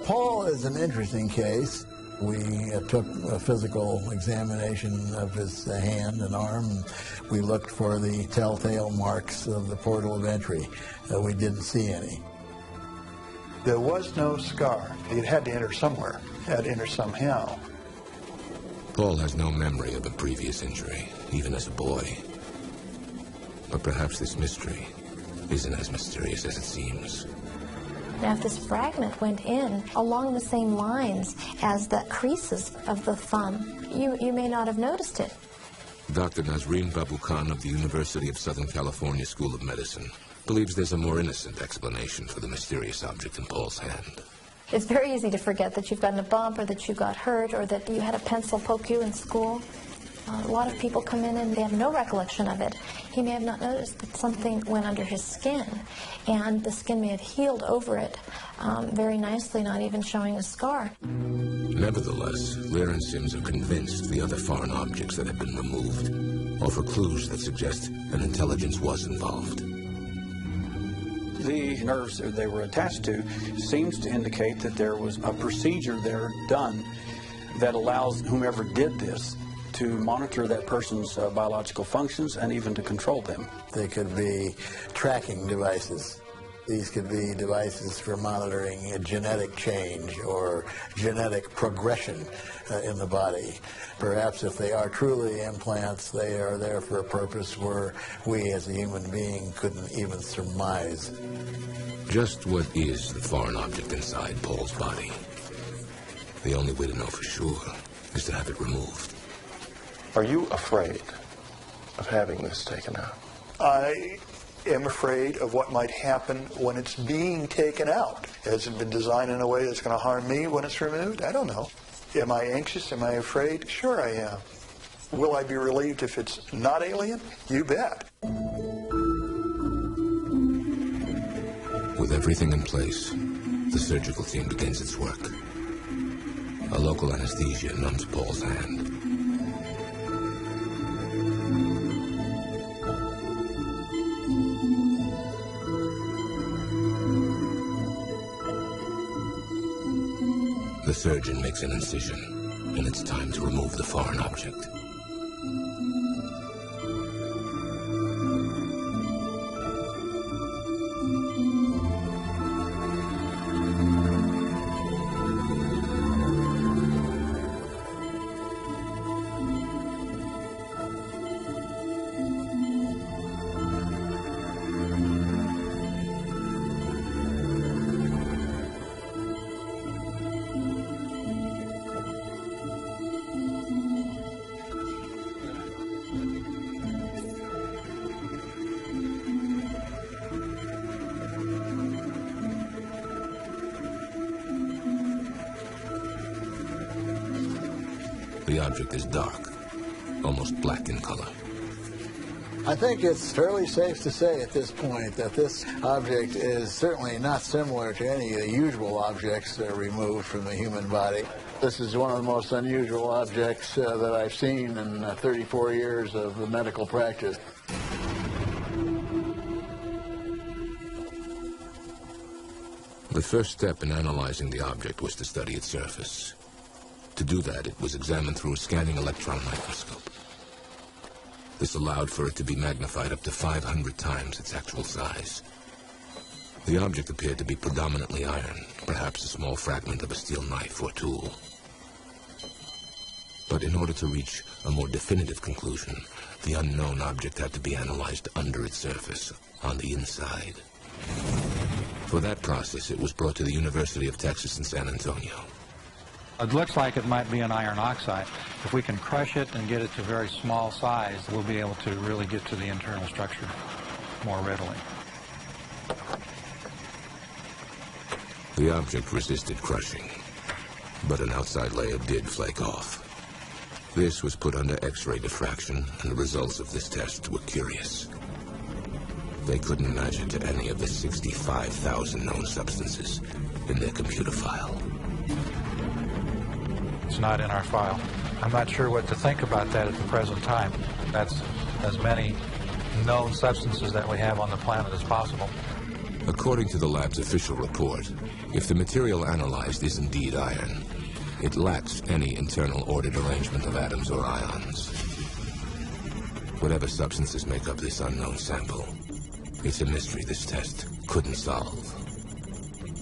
Paul is an interesting case. We took a physical examination of his hand and arm, and we looked for the telltale marks of the portal of entry. We didn't see any. There was no scar. It had to enter somewhere. It had to enter somehow. Paul has no memory of a previous injury, even as a boy. But perhaps this mystery isn't as mysterious as it seems. Now, if this fragment went in along the same lines as the creases of the thumb, you may not have noticed it. Dr. Nazreen Babu Khan of the University of Southern California School of Medicine believes there's a more innocent explanation for the mysterious object in Paul's hand. It's very easy to forget that you've gotten a bump or that you got hurt or that you had a pencil poke you in school. A lot of people come in and they have no recollection of it. He may have not noticed that something went under his skin, and the skin may have healed over it very nicely, not even showing a scar. Nevertheless, Lear and Sims are convinced the other foreign objects that have been removed offer clues that suggest an intelligence was involved. The nerves that they were attached to seems to indicate that there was a procedure there done that allows whomever did this to monitor that person's biological functions and even to control them. They could be tracking devices. These could be devices for monitoring a genetic change or genetic progression in the body. Perhaps if they are truly implants, they are there for a purpose where we as a human being couldn't even surmise. Just what is the foreign object inside Paul's body? The only way to know for sure is to have it removed. Are you afraid of having this taken out? I am afraid of what might happen when it's being taken out. Has it been designed in a way that's going to harm me when it's removed? I don't know. Am I anxious? Am I afraid? Sure I am. Will I be relieved if it's not alien? You bet. With everything in place, the surgical team begins its work. A local anesthesia numbs Paul's hand. The surgeon makes an incision, and it's time to remove the foreign object. The object is dark, almost black in color. I think it's fairly safe to say at this point that this object is certainly not similar to any of the usual objects that are removed from the human body. This is one of the most unusual objects that I've seen in 34 years of medical practice. The first step in analyzing the object was to study its surface. To do that, it was examined through a scanning electron microscope. This allowed for it to be magnified up to 500 times its actual size. The object appeared to be predominantly iron, perhaps a small fragment of a steel knife or tool. But in order to reach a more definitive conclusion, the unknown object had to be analyzed under its surface, on the inside. For that process, it was brought to the University of Texas in San Antonio. It looks like it might be an iron oxide. If we can crush it and get it to very small size, we'll be able to really get to the internal structure more readily. The object resisted crushing, but an outside layer did flake off. This was put under X-ray diffraction, and the results of this test were curious. They couldn't match it to any of the 65,000 known substances in their computer file. It's not in our file. I'm not sure what to think about that at the present time. That's as many known substances that we have on the planet as possible. According to the lab's official report, if the material analyzed is indeed iron, it lacks any internal ordered arrangement of atoms or ions. Whatever substances make up this unknown sample, it's a mystery this test couldn't solve.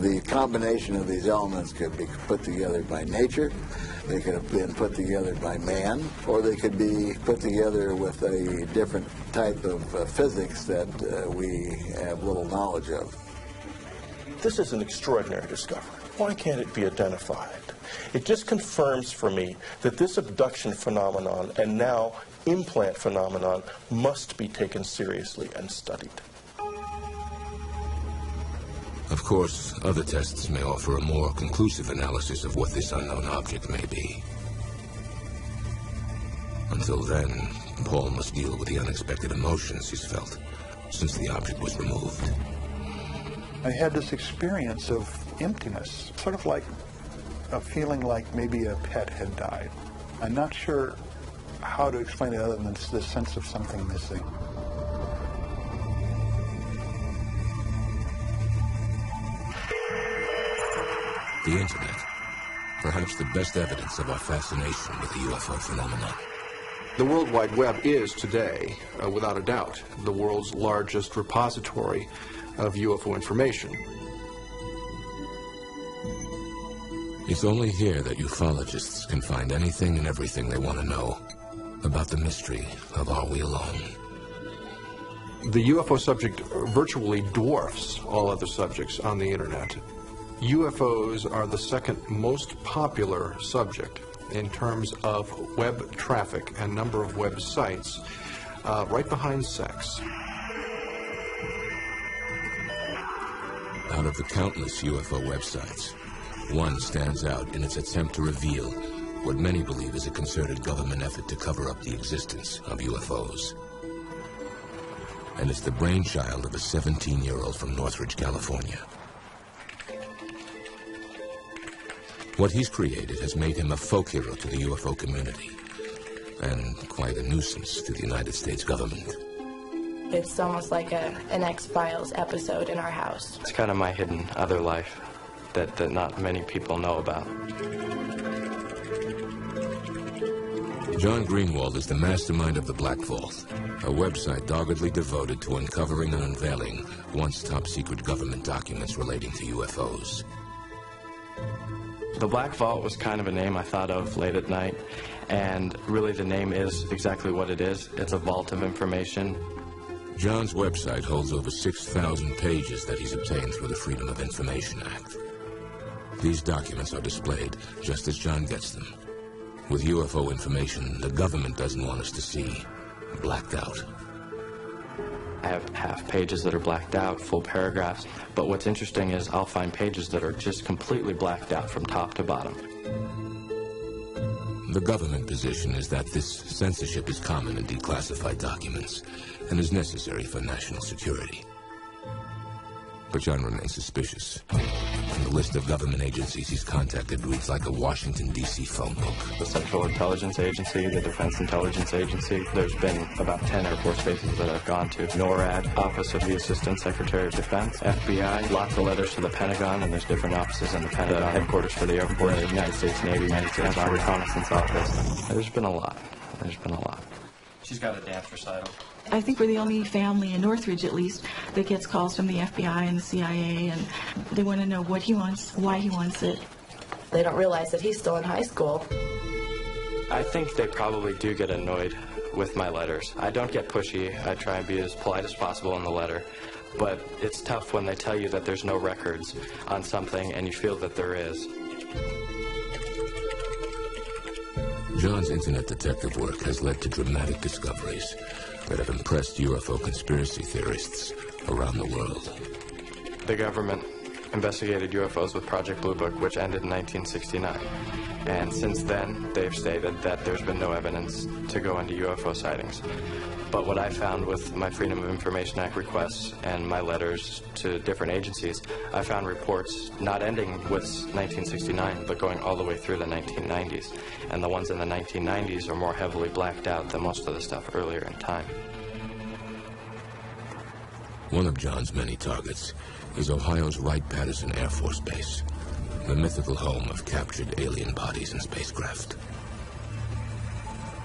The combination of these elements could be put together by nature. They could have been put together by man, or they could be put together with a different type of physics that we have little knowledge of. This is an extraordinary discovery. Why can't it be identified? It just confirms for me that this abduction phenomenon and now implant phenomenon must be taken seriously and studied. Of course, other tests may offer a more conclusive analysis of what this unknown object may be. Until then, Paul must deal with the unexpected emotions he's felt since the object was removed. I had this experience of emptiness, sort of like a feeling like maybe a pet had died. I'm not sure how to explain it other than this sense of something missing. The Internet, perhaps the best evidence of our fascination with the UFO phenomenon. The World Wide Web is today, without a doubt, the world's largest repository of UFO information. It's only here that ufologists can find anything and everything they want to know about the mystery of Are We Alone? The UFO subject virtually dwarfs all other subjects on the Internet. UFOs are the second most popular subject in terms of web traffic and number of websites, right behind sex. Out of the countless UFO websites, one stands out in its attempt to reveal what many believe is a concerted government effort to cover up the existence of UFOs. And it's the brainchild of a 17-year-old from Northridge, California. What he's created has made him a folk hero to the UFO community, and quite a nuisance to the United States government. It's almost like an X-Files episode in our house. It's kind of my hidden other life that not many people know about. John Greenwald is the mastermind of the Black Vault, a website doggedly devoted to uncovering and unveiling once top-secret government documents relating to UFOs. The Black Vault was kind of a name I thought of late at night, and really the name is exactly what it is. It's a vault of information. John's website holds over 6,000 pages that he's obtained through the Freedom of Information Act. These documents are displayed just as John gets them. With UFO information the government doesn't want us to see, blacked out. I have half pages that are blacked out, full paragraphs, but what's interesting is I'll find pages that are just completely blacked out from top to bottom. The government position is that this censorship is common in declassified documents and is necessary for national security. But John remains suspicious. And the list of government agencies he's contacted reads like a Washington, D.C. phone book. The Central Intelligence Agency, the Defense Intelligence Agency. There's been about 10 Air Force bases that I've gone to. NORAD, Office of the Assistant Secretary of Defense, FBI, lots of letters to the Pentagon, and there's different offices in the Pentagon. The headquarters for the Air Force, the United States Navy, United States Reconnaissance Office. There's been a lot. There's been a lot. She's got a dance recital. I think we're the only family in Northridge, at least, that gets calls from the FBI and the CIA, and they want to know what he wants, why he wants it. They don't realize that he's still in high school. I think they probably do get annoyed with my letters. I don't get pushy. I try and be as polite as possible in the letter. But it's tough when they tell you that there's no records on something and you feel that there is. John's internet detective work has led to dramatic discoveries that have impressed UFO conspiracy theorists around the world. The government investigated UFOs with Project Blue Book, which ended in 1969. And since then, they've stated that there's been no evidence to go into UFO sightings. But what I found with my Freedom of Information Act requests and my letters to different agencies, I found reports not ending with 1969, but going all the way through the 1990s. And the ones in the 1990s are more heavily blacked out than most of the stuff earlier in time. One of John's many targets is Ohio's Wright-Patterson Air Force Base, the mythical home of captured alien bodies and spacecraft.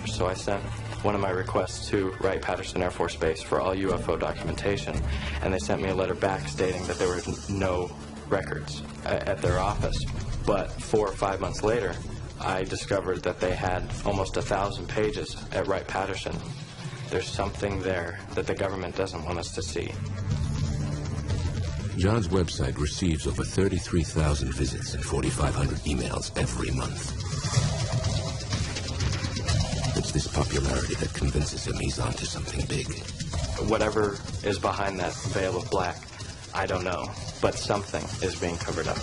So I sent one of my requests to Wright-Patterson Air Force Base for all UFO documentation, and they sent me a letter back stating that there were no records at their office. But 4 or 5 months later, I discovered that they had almost 1,000 pages at Wright-Patterson. There's something there that the government doesn't want us to see. John's website receives over 33,000 visits and 4,500 emails every month. It's this popularity that convinces him he's onto something big. Whatever is behind that veil of black, I don't know, but something is being covered up.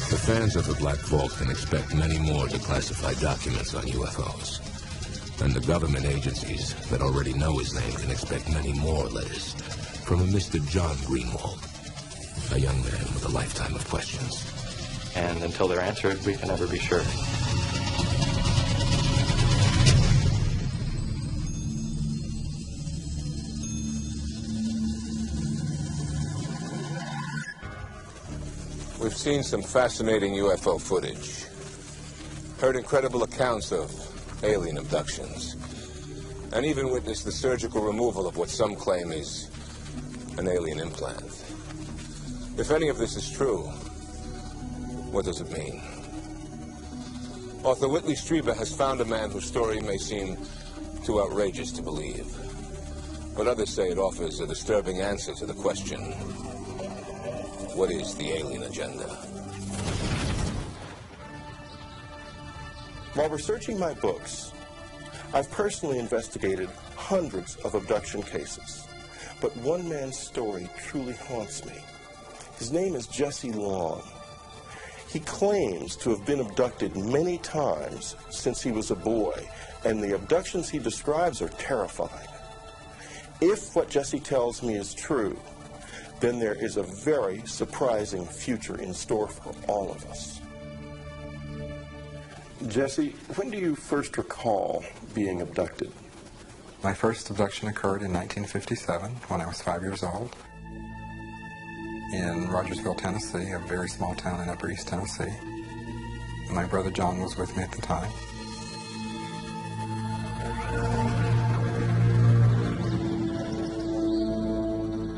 The fans of the Black Vault can expect many more declassified documents on UFOs. And the government agencies that already know his name can expect many more letters from a Mr. John Greenwald, a young man with a lifetime of questions. And until they're answered, we can never be sure. We've seen some fascinating UFO footage, heard incredible accounts of alien abductions, and even witnessed the surgical removal of what some claim is an alien implant. If any of this is true, what does it mean? Author Whitley Strieber has found a man whose story may seem too outrageous to believe, but others say it offers a disturbing answer to the question, what is the alien agenda? While researching my books, I've personally investigated hundreds of abduction cases, but one man's story truly haunts me. His name is Jesse Long. He claims to have been abducted many times since he was a boy, and the abductions he describes are terrifying. If what Jesse tells me is true, then there is a very surprising future in store for all of us. Jesse, when do you first recall being abducted? My first abduction occurred in 1957 when I was 5 years old in Rogersville, Tennessee, a very small town in Upper East Tennessee. My brother John was with me at the time.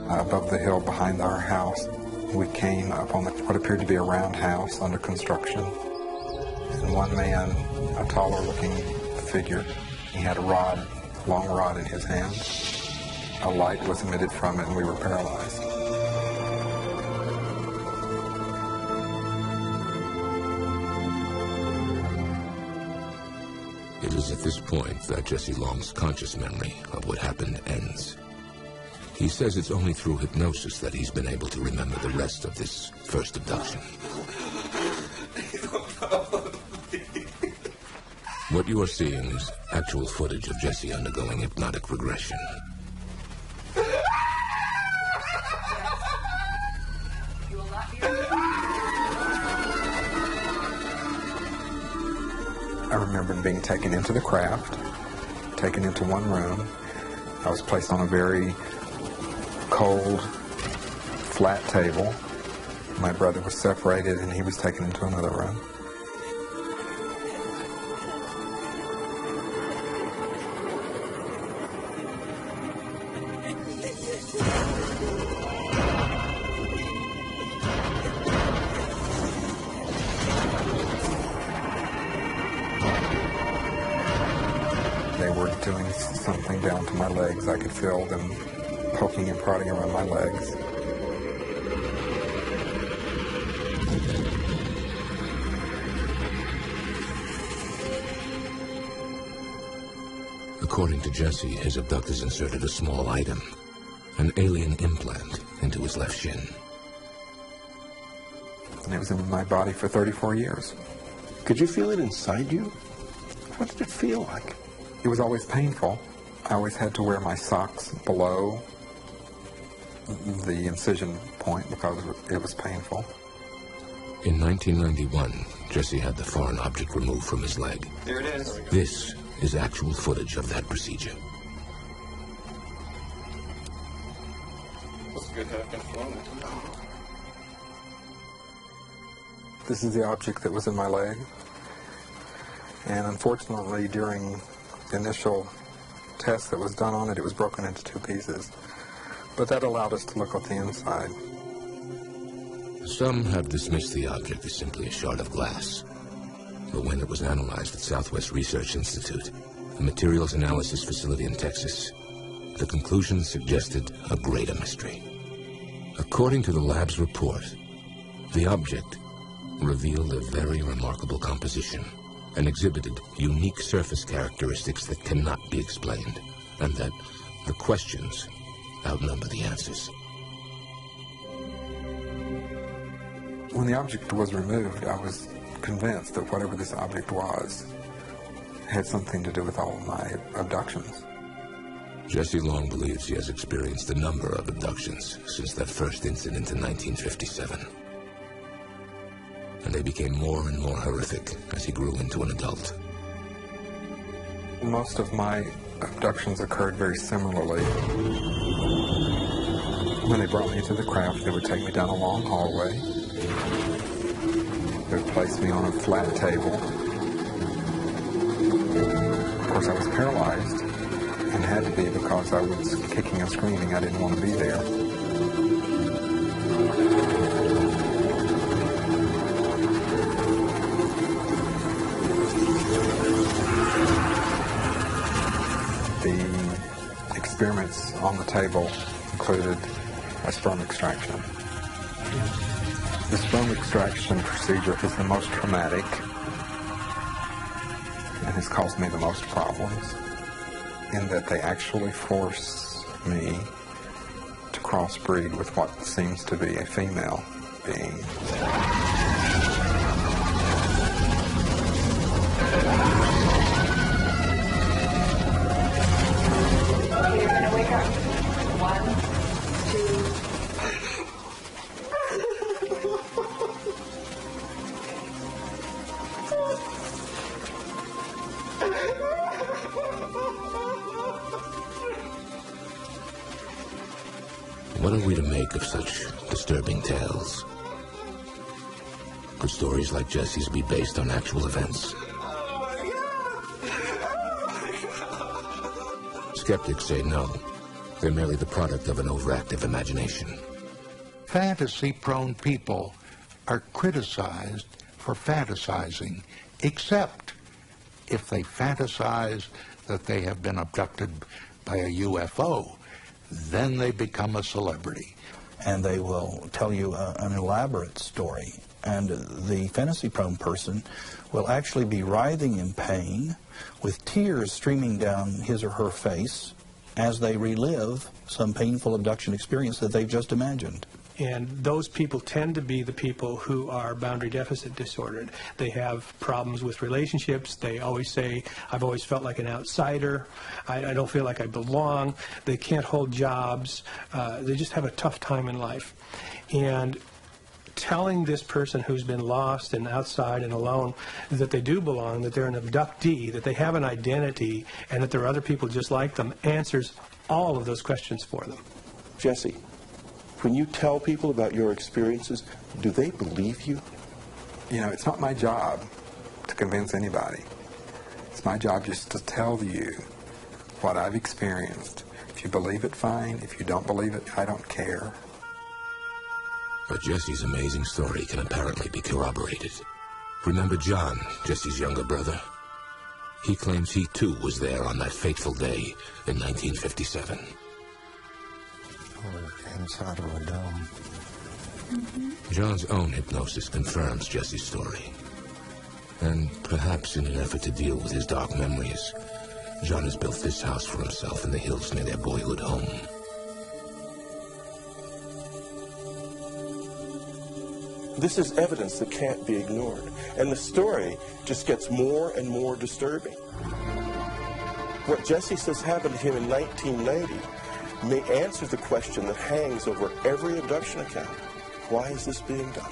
Above the hill behind our house, we came up on what appeared to be a roundhouse under construction. And one man, a taller-looking figure, he had a rod, long rod in his hand. A light was emitted from it, and we were paralyzed. It is at this point that Jesse Long's conscious memory of what happened ends. He says it's only through hypnosis that he's been able to remember the rest of this first abduction. What you are seeing is actual footage of Jesse undergoing hypnotic regression. I remember being taken into the craft, taken into one room. I was placed on a very cold, flat table. My brother was separated and he was taken into another room. They were doing something down to my legs. I could feel them poking and prodding around my legs. According to Jesse, his abductors inserted a small item, an alien implant, into his left shin. And it was in my body for 34 years. Could you feel it inside you? What did it feel like? It was always painful. I always had to wear my socks below the incision point because it was painful. In 1991, Jesse had the foreign object removed from his leg. Here it is. This is actual footage of that procedure. It's good to have been flown. This is the object that was in my leg. And unfortunately, during the initial test that was done on it, it was broken into two pieces. But that allowed us to look at the inside. Some have dismissed the object as simply a shard of glass. But when it was analyzed at Southwest Research Institute, a materials analysis facility in Texas, the conclusions suggested a greater mystery. According to the lab's report, the object revealed a very remarkable composition and exhibited unique surface characteristics that cannot be explained, and that the questions outnumber the answers. When the object was removed, I was convinced that whatever this object was had something to do with all of my abductions. Jesse Long believes he has experienced a number of abductions since that first incident in 1957. And they became more and more horrific as he grew into an adult. Most of my abductions occurred very similarly. When they brought me into the craft, they would take me down a long hallway. They would place me on a flat table. Of course, I was paralyzed, and had to be because I was kicking and screaming. I didn't want to be there. The experiments on the table included a sperm extraction. The sperm extraction procedure is the most traumatic and has caused me the most problems, in that they actually force me to crossbreed with what seems to be a female being. You're going to wake up. 1, 2... What are we to make of such disturbing tales? Could stories like Jesse's be based on actual events? Skeptics say no. They're merely the product of an overactive imagination. Fantasy-prone people are criticized for fantasizing, except if they fantasize that they have been abducted by a UFO. Then they become a celebrity. And they will tell you an elaborate story. And the fantasy-prone person will actually be writhing in pain with tears streaming down his or her face as they relive some painful abduction experience that they've just imagined. And those people tend to be the people who are boundary deficit disordered. They have problems with relationships. They always say, I've always felt like an outsider. I don't feel like I belong. They can't hold jobs. They just have a tough time in life. And telling this person who's been lost and outside and alone that they do belong, that they're an abductee, that they have an identity, and that there are other people just like them, answers all of those questions for them. Jesse, when you tell people about your experiences, do they believe you? You know, it's not my job to convince anybody. It's my job just to tell you what I've experienced. If you believe it, fine. If you don't believe it, I don't care. But Jesse's amazing story can apparently be corroborated. Remember John, Jesse's younger brother? He claims he too was there on that fateful day in 1957. Inside of a dome. John's own hypnosis confirms Jesse's story. And perhaps in an effort to deal with his dark memories, John has built this house for himself in the hills near their boyhood home. This is evidence that can't be ignored. And the story just gets more and more disturbing. What Jesse says happened to him in 1990 may answer the question that hangs over every abduction account. Why is this being done?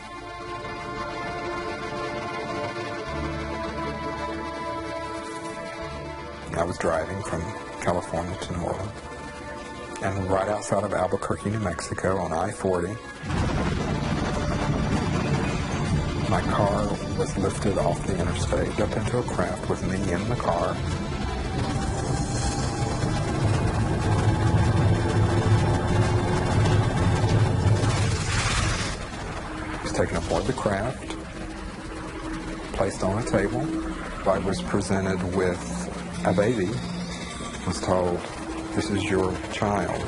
I was driving from California to New Orleans, and right outside of Albuquerque, New Mexico, on I-40, my car was lifted off the interstate up into a craft with me in the car. was taken aboard the craft, placed on a table. I was presented with a baby, was told, "This is your child."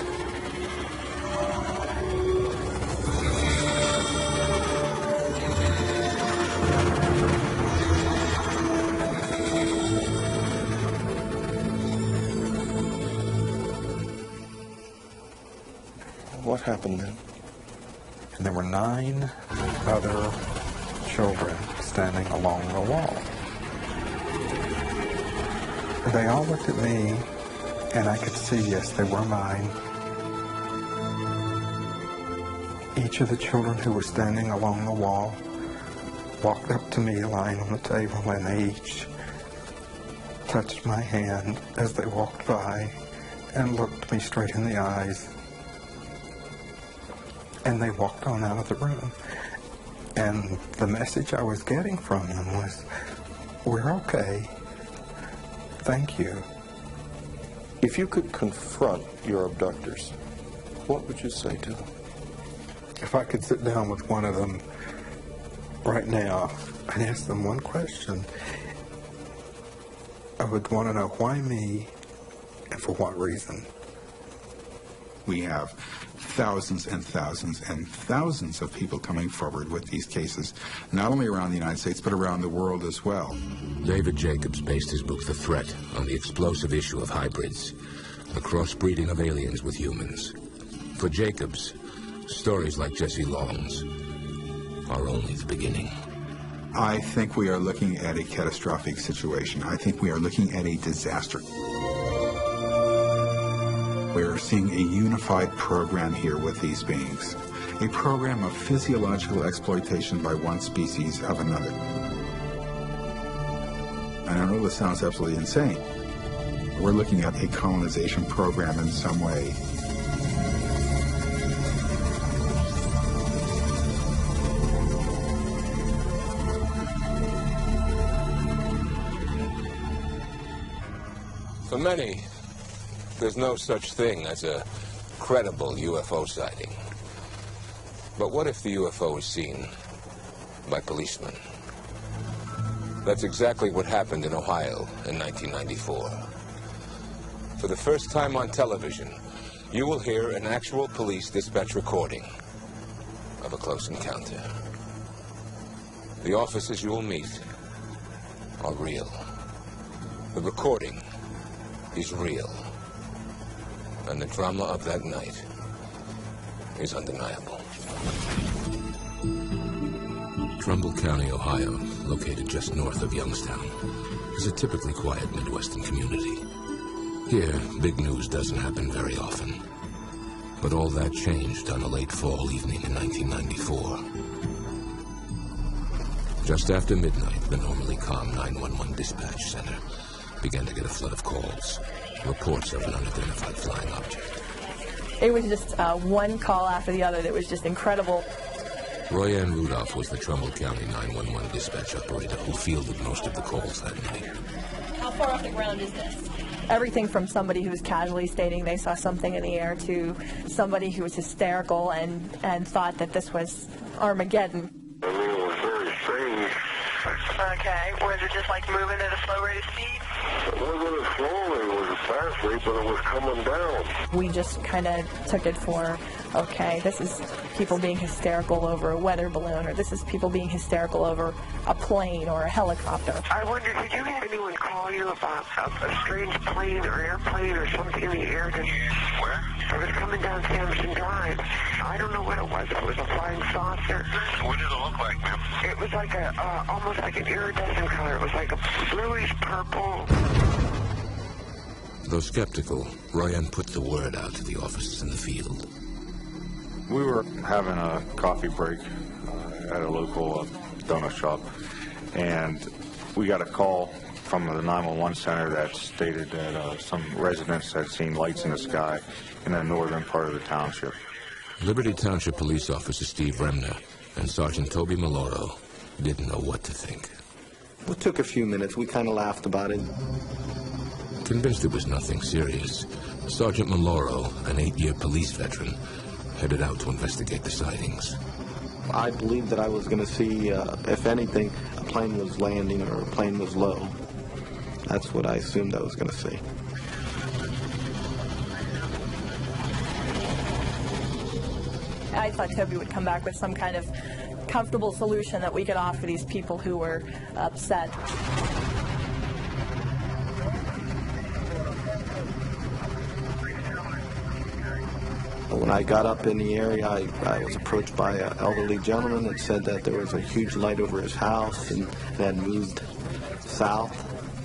What happened then? And there were 9 other children standing along the wall. They all looked at me, and I could see, yes, they were mine. Each of the children who were standing along the wall walked up to me lying on the table, and they each touched my hand as they walked by and looked me straight in the eyes. And they walked on out of the room. And the message I was getting from them was, "We're okay. Thank you." If you could confront your abductors, what would you say to them? If I could sit down with one of them right now and ask them one question, I would want to know why me and for what reason. We have thousands and thousands and thousands of people coming forward with these cases, not only around the United States, but around the world as well. David Jacobs based his book The Threat on the explosive issue of hybrids, the crossbreeding of aliens with humans. For Jacobs, stories like Jesse Long's are only the beginning. I think we are looking at a catastrophic situation. I think we are looking at a disaster. We're seeing a unified program here with these beings, a program of physiological exploitation by one species of another. And I know this sounds absolutely insane. We're looking at a colonization program in some way. For many, there's no such thing as a credible UFO sighting. But what if the UFO is seen by policemen? That's exactly what happened in Ohio in 1994. For the first time on television, you will hear an actual police dispatch recording of a close encounter. The officers you will meet are real. The recording is real. And the drama of that night is undeniable. Trumbull County, Ohio, located just north of Youngstown, is a typically quiet Midwestern community. Here, big news doesn't happen very often. But all that changed on a late fall evening in 1994. Just after midnight, the normally calm 911 dispatch center began to get a flood of calls. Reports of an unidentified flying object. It was just one call after the other that was just incredible. Royanne Rudolph was the Trumbull County 911 dispatch operator who fielded most of the calls that night. How far off the ground is this? Everything from somebody who's casually stating they saw something in the air to somebody who was hysterical and thought that this was Armageddon. I mean, it was very strange. Okay, was it just like moving at a slow rate of speed? It wasn't as slowly, it was a fast rate, but it was coming down. We just kind of took it for, okay, this is people being hysterical over a weather balloon, or this is people being hysterical over a plane or a helicopter. I wonder, did you have anyone call you about a strange plane or airplane or something in the air? Where? It was coming down Samson Drive. I don't know what it was. If it was a flying saucer. What did it look like, ma'am? It was like almost like an iridescent color. It was like a bluish purple. Though skeptical, Royanne put the word out to the officers in the field. We were having a coffee break at a local donut shop, and we got a call from the 911 center that stated that some residents had seen lights in the sky in the northern part of the township. Liberty Township Police Officer Steve Remner and Sergeant Toby Maloro didn't know what to think. It took a few minutes. We kind of laughed about it. Convinced it was nothing serious, Sergeant Maloro, an 8-year police veteran, headed out to investigate the sightings. I believed that I was going to see, if anything, a plane was landing or a plane was low. That's what I assumed I was going to see. I thought Toby would come back with some kind of comfortable solution that we could offer these people who were upset. When I got up in the area, I was approached by an elderly gentleman that said that there was a huge light over his house and it had moved south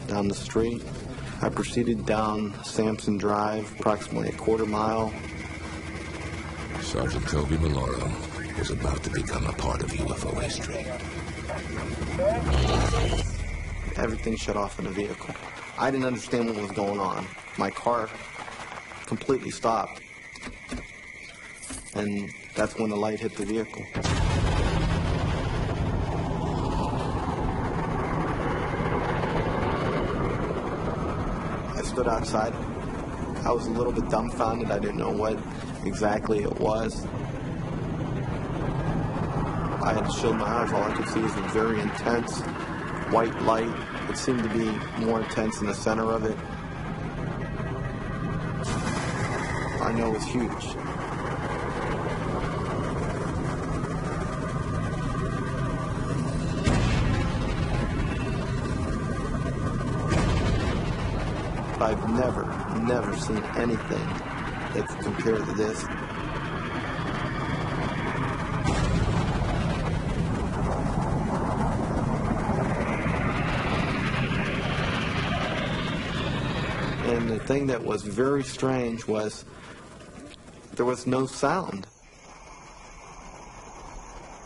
down the street. I proceeded down Sampson Drive, approximately a quarter mile. Sergeant Toby Maloro was about to become a part of UFO history. Everything shut off in the vehicle. I didn't understand what was going on. My car completely stopped. And that's when the light hit the vehicle. I stood outside. I was a little bit dumbfounded. I didn't know what exactly it was. I had to shield my eyes. All I could see was a very intense white light. It seemed to be more intense in the center of it. I know it was huge. I've never seen anything that's compared to this. And the thing that was very strange was there was no sound.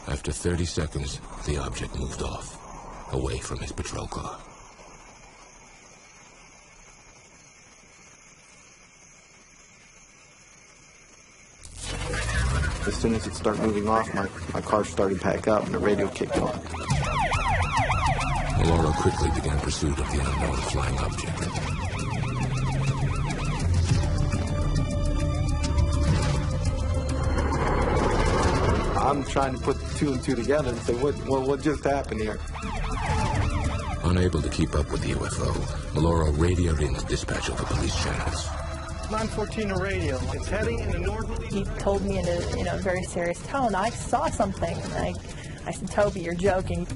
After 30 seconds, the object moved off, away from his patrol car. As soon as it started moving off, my car started to pack up and the radio kicked on. Maloro quickly began pursuit of the unknown flying object. I'm trying to put two and two together and say, what just happened here? Unable to keep up with the UFO, Maloro radioed in to dispatch over police channels. 914 to radio. It's heading in the northerly. He told me in a very serious tone, I saw something. And I said, Toby, you're joking.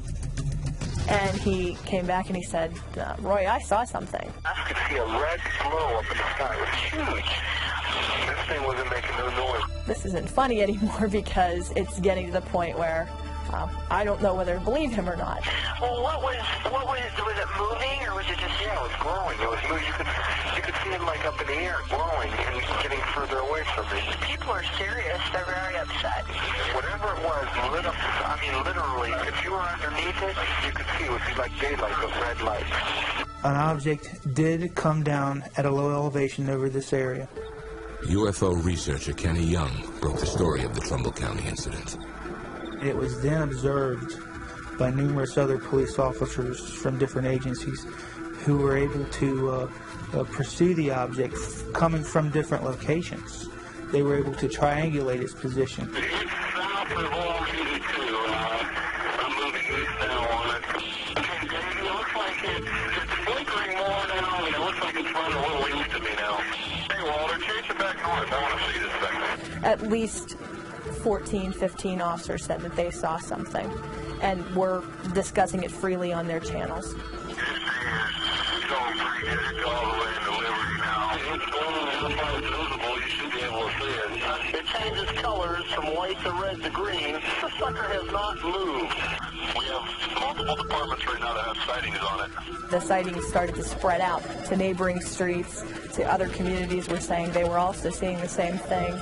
And he came back and he said, Roy, I saw something. I could see a red glow up in the sky. It was huge. This thing wasn't making no noise. This isn't funny anymore because it's getting to the point where I don't know whether to believe him or not. Well, was it moving or was it just, yeah, it was glowing. It was moving. You could see it like up in the air, glowing and getting further away from me. People are serious. They're very upset. Whatever it was, lit up, I mean, literally, if you were underneath it, you could see it would be like daylight, those red lights. An object did come down at a low elevation over this area. UFO researcher Kenny Young broke the story of the Trumbull County incident. It was then observed by numerous other police officers from different agencies who were able to pursue the object coming from different locations. They were able to triangulate its position. At least 14, 15 officers said that they saw something and were discussing it freely on their channels. It changes colors from white to red to green. The sucker has not moved. We have multiple departments right now that have sightings on it. The sightings started to spread out to neighboring streets, to other communities were saying they were also seeing the same thing.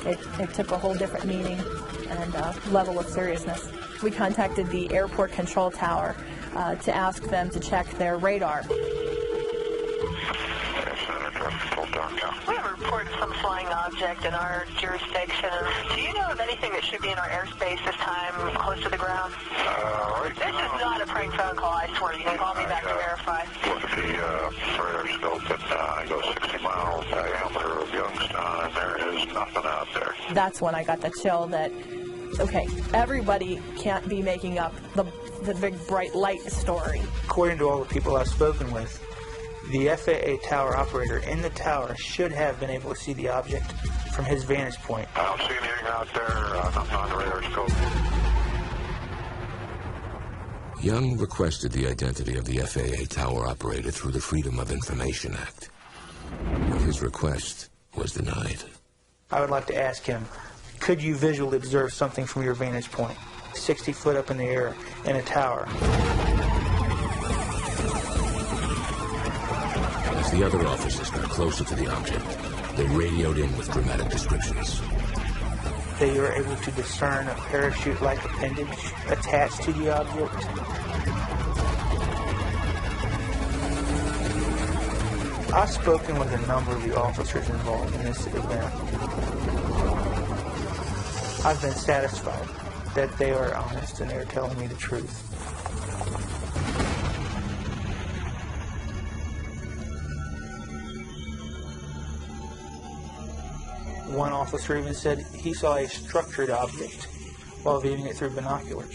It took a whole different meaning and level of seriousness. We contacted the airport control tower to ask them to check their radar. We have a report of some flying object in our jurisdiction. Do you know of anything that should be in our airspace this time, close to the ground? This is not a prank phone call, I swear. You can call me back to verify. Look at the radar scope, and I go 60 miles diameter of Youngstown, and there is nothing out there. That's when I got the chill that Okay, everybody can't be making up the big bright light story. According to all the people I've spoken with, the FAA tower operator in the tower should have been able to see the object from his vantage point. I don't see anything out there, nothing on the radar scope. Young requested the identity of the FAA tower operator through the Freedom of Information Act. But his request was denied. I would like to ask him, could you visually observe something from your vantage point, 60 foot up in the air in a tower? As the other officers got closer to the object, they radioed in with dramatic descriptions. They were able to discern a parachute-like appendage attached to the object. I've spoken with a number of the officers involved in this event. I've been satisfied that they are honest and they're telling me the truth. One officer even said he saw a structured object while viewing it through binoculars.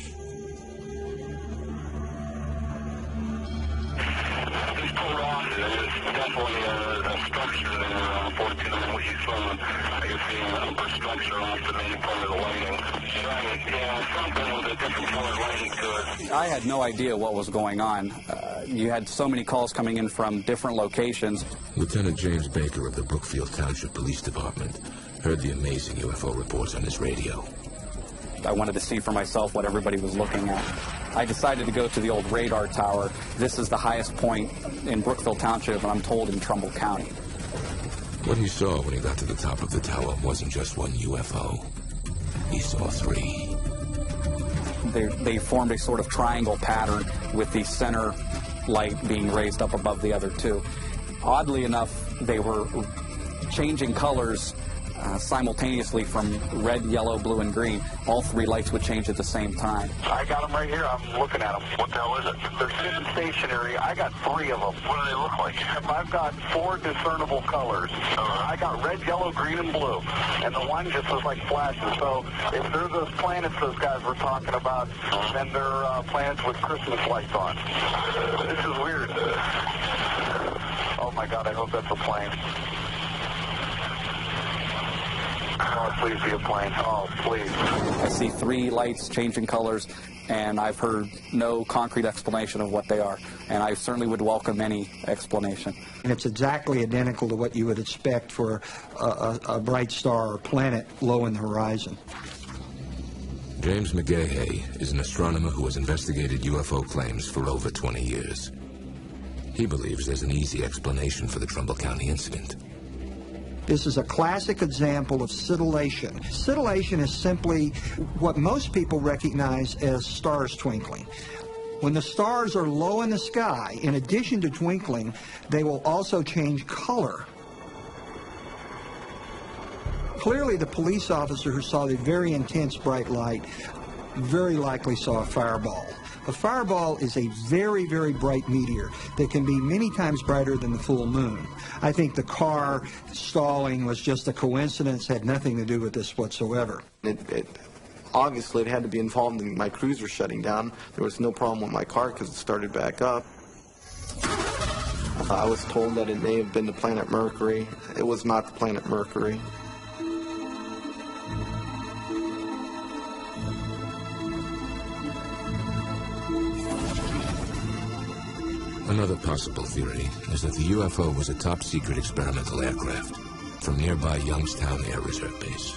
It's definitely a structure there, unfortunately, what you saw. I can see an upper structure off the main part of the lighting. Right, yeah, something with a different color lighting to it. I had no idea what was going on. You had so many calls coming in from different locations. Lieutenant James Baker of the Brookfield Township Police Department heard the amazing UFO reports on his radio. I wanted to see for myself what everybody was looking at. I decided to go to the old radar tower. This is the highest point in Brookfield Township, and I'm told in Trumbull County. What he saw when he got to the top of the tower wasn't just one UFO. He saw three. They formed a sort of triangle pattern with the center light being raised up above the other two. Oddly enough, they were changing colors simultaneously from red, yellow, blue, and green. All three lights would change at the same time. I got them right here. I'm looking at them. What the hell is it? They're sitting stationary. I got three of them. What do they look like? I've got four discernible colors. I got red, yellow, green, and blue. And the one just looks like flashes. So if they're those planets those guys were talking about, then they're planets with Christmas lights on. This is weird. Oh my God, I hope that's a plane. Oh, please be a plane. Oh, please. I see three lights changing colors, and I've heard no concrete explanation of what they are. And I certainly would welcome any explanation. And it's exactly identical to what you would expect for a bright star or planet low in the horizon. James McGahey is an astronomer who has investigated UFO claims for over 20 years. He believes there's an easy explanation for the Trumbull County incident. This is a classic example of scintillation. Scintillation is simply what most people recognize as stars twinkling. When the stars are low in the sky, in addition to twinkling, they will also change color. Clearly, the police officer who saw the very intense bright light very likely saw a fireball. A fireball is a very, very bright meteor that can be many times brighter than the full moon. I think the car stalling was just a coincidence, had nothing to do with this whatsoever. Obviously, it had to be involved in my cruiser shutting down. There was no problem with my car because it started back up. I was told that it may have been the planet Mercury. It was not the planet Mercury. Another possible theory is that the UFO was a top-secret experimental aircraft from nearby Youngstown Air Reserve Base.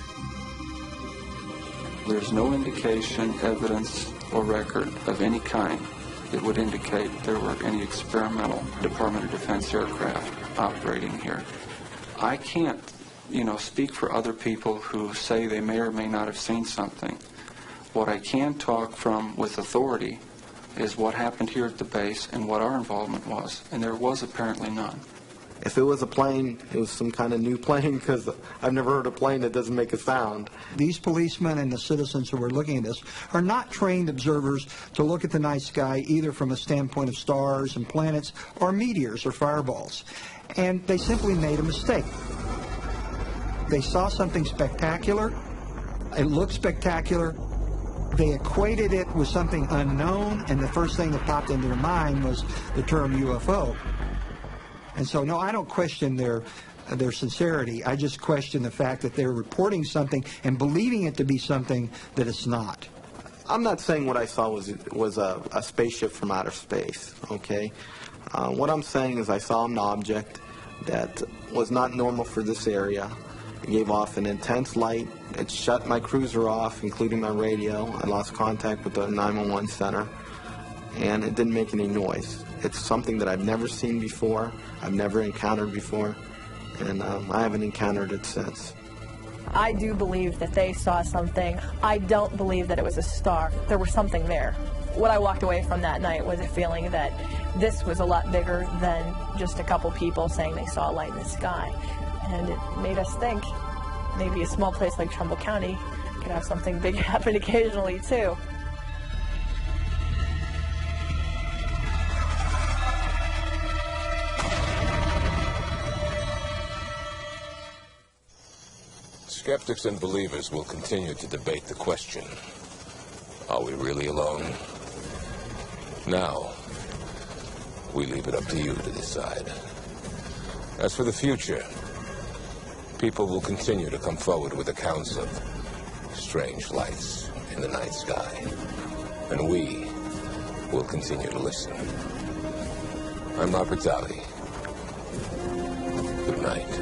There's no indication, evidence, or record of any kind that would indicate there were any experimental Department of Defense aircraft operating here. I can't, speak for other people who say they may or may not have seen something. What I can talk from with authority is what happened here at the base and what our involvement was, and there was apparently none. If it was a plane, it was some kind of new plane, because I've never heard a plane that doesn't make a sound. These policemen and the citizens who are looking at this are not trained observers to look at the night sky either from a standpoint of stars and planets or meteors or fireballs. And they simply made a mistake. They saw something spectacular, It looked spectacular. They equated it with something unknown, and the first thing that popped into their mind was the term UFO. And so, no, I don't question their sincerity. I just question the fact that they're reporting something and believing it to be something that it's not. I'm not saying what I saw was a spaceship from outer space, okay? What I'm saying is I saw an object that was not normal for this area. It gave off an intense light. It shut my cruiser off, including my radio. I lost contact with the 911 center, and it didn't make any noise. It's something that I've never seen before, I've never encountered before, and I haven't encountered it since. I do believe that they saw something. I don't believe that it was a star. There was something there. What I walked away from that night was a feeling that this was a lot bigger than just a couple people saying they saw a light in the sky. And it made us think maybe a small place like Trumbull County could have something big happen occasionally, too. Skeptics and believers will continue to debate the question, are we really alone? Now, we leave it up to you to decide. As for the future, people will continue to come forward with accounts of strange lights in the night sky, and we will continue to listen. I'm Robert Davi. Good night.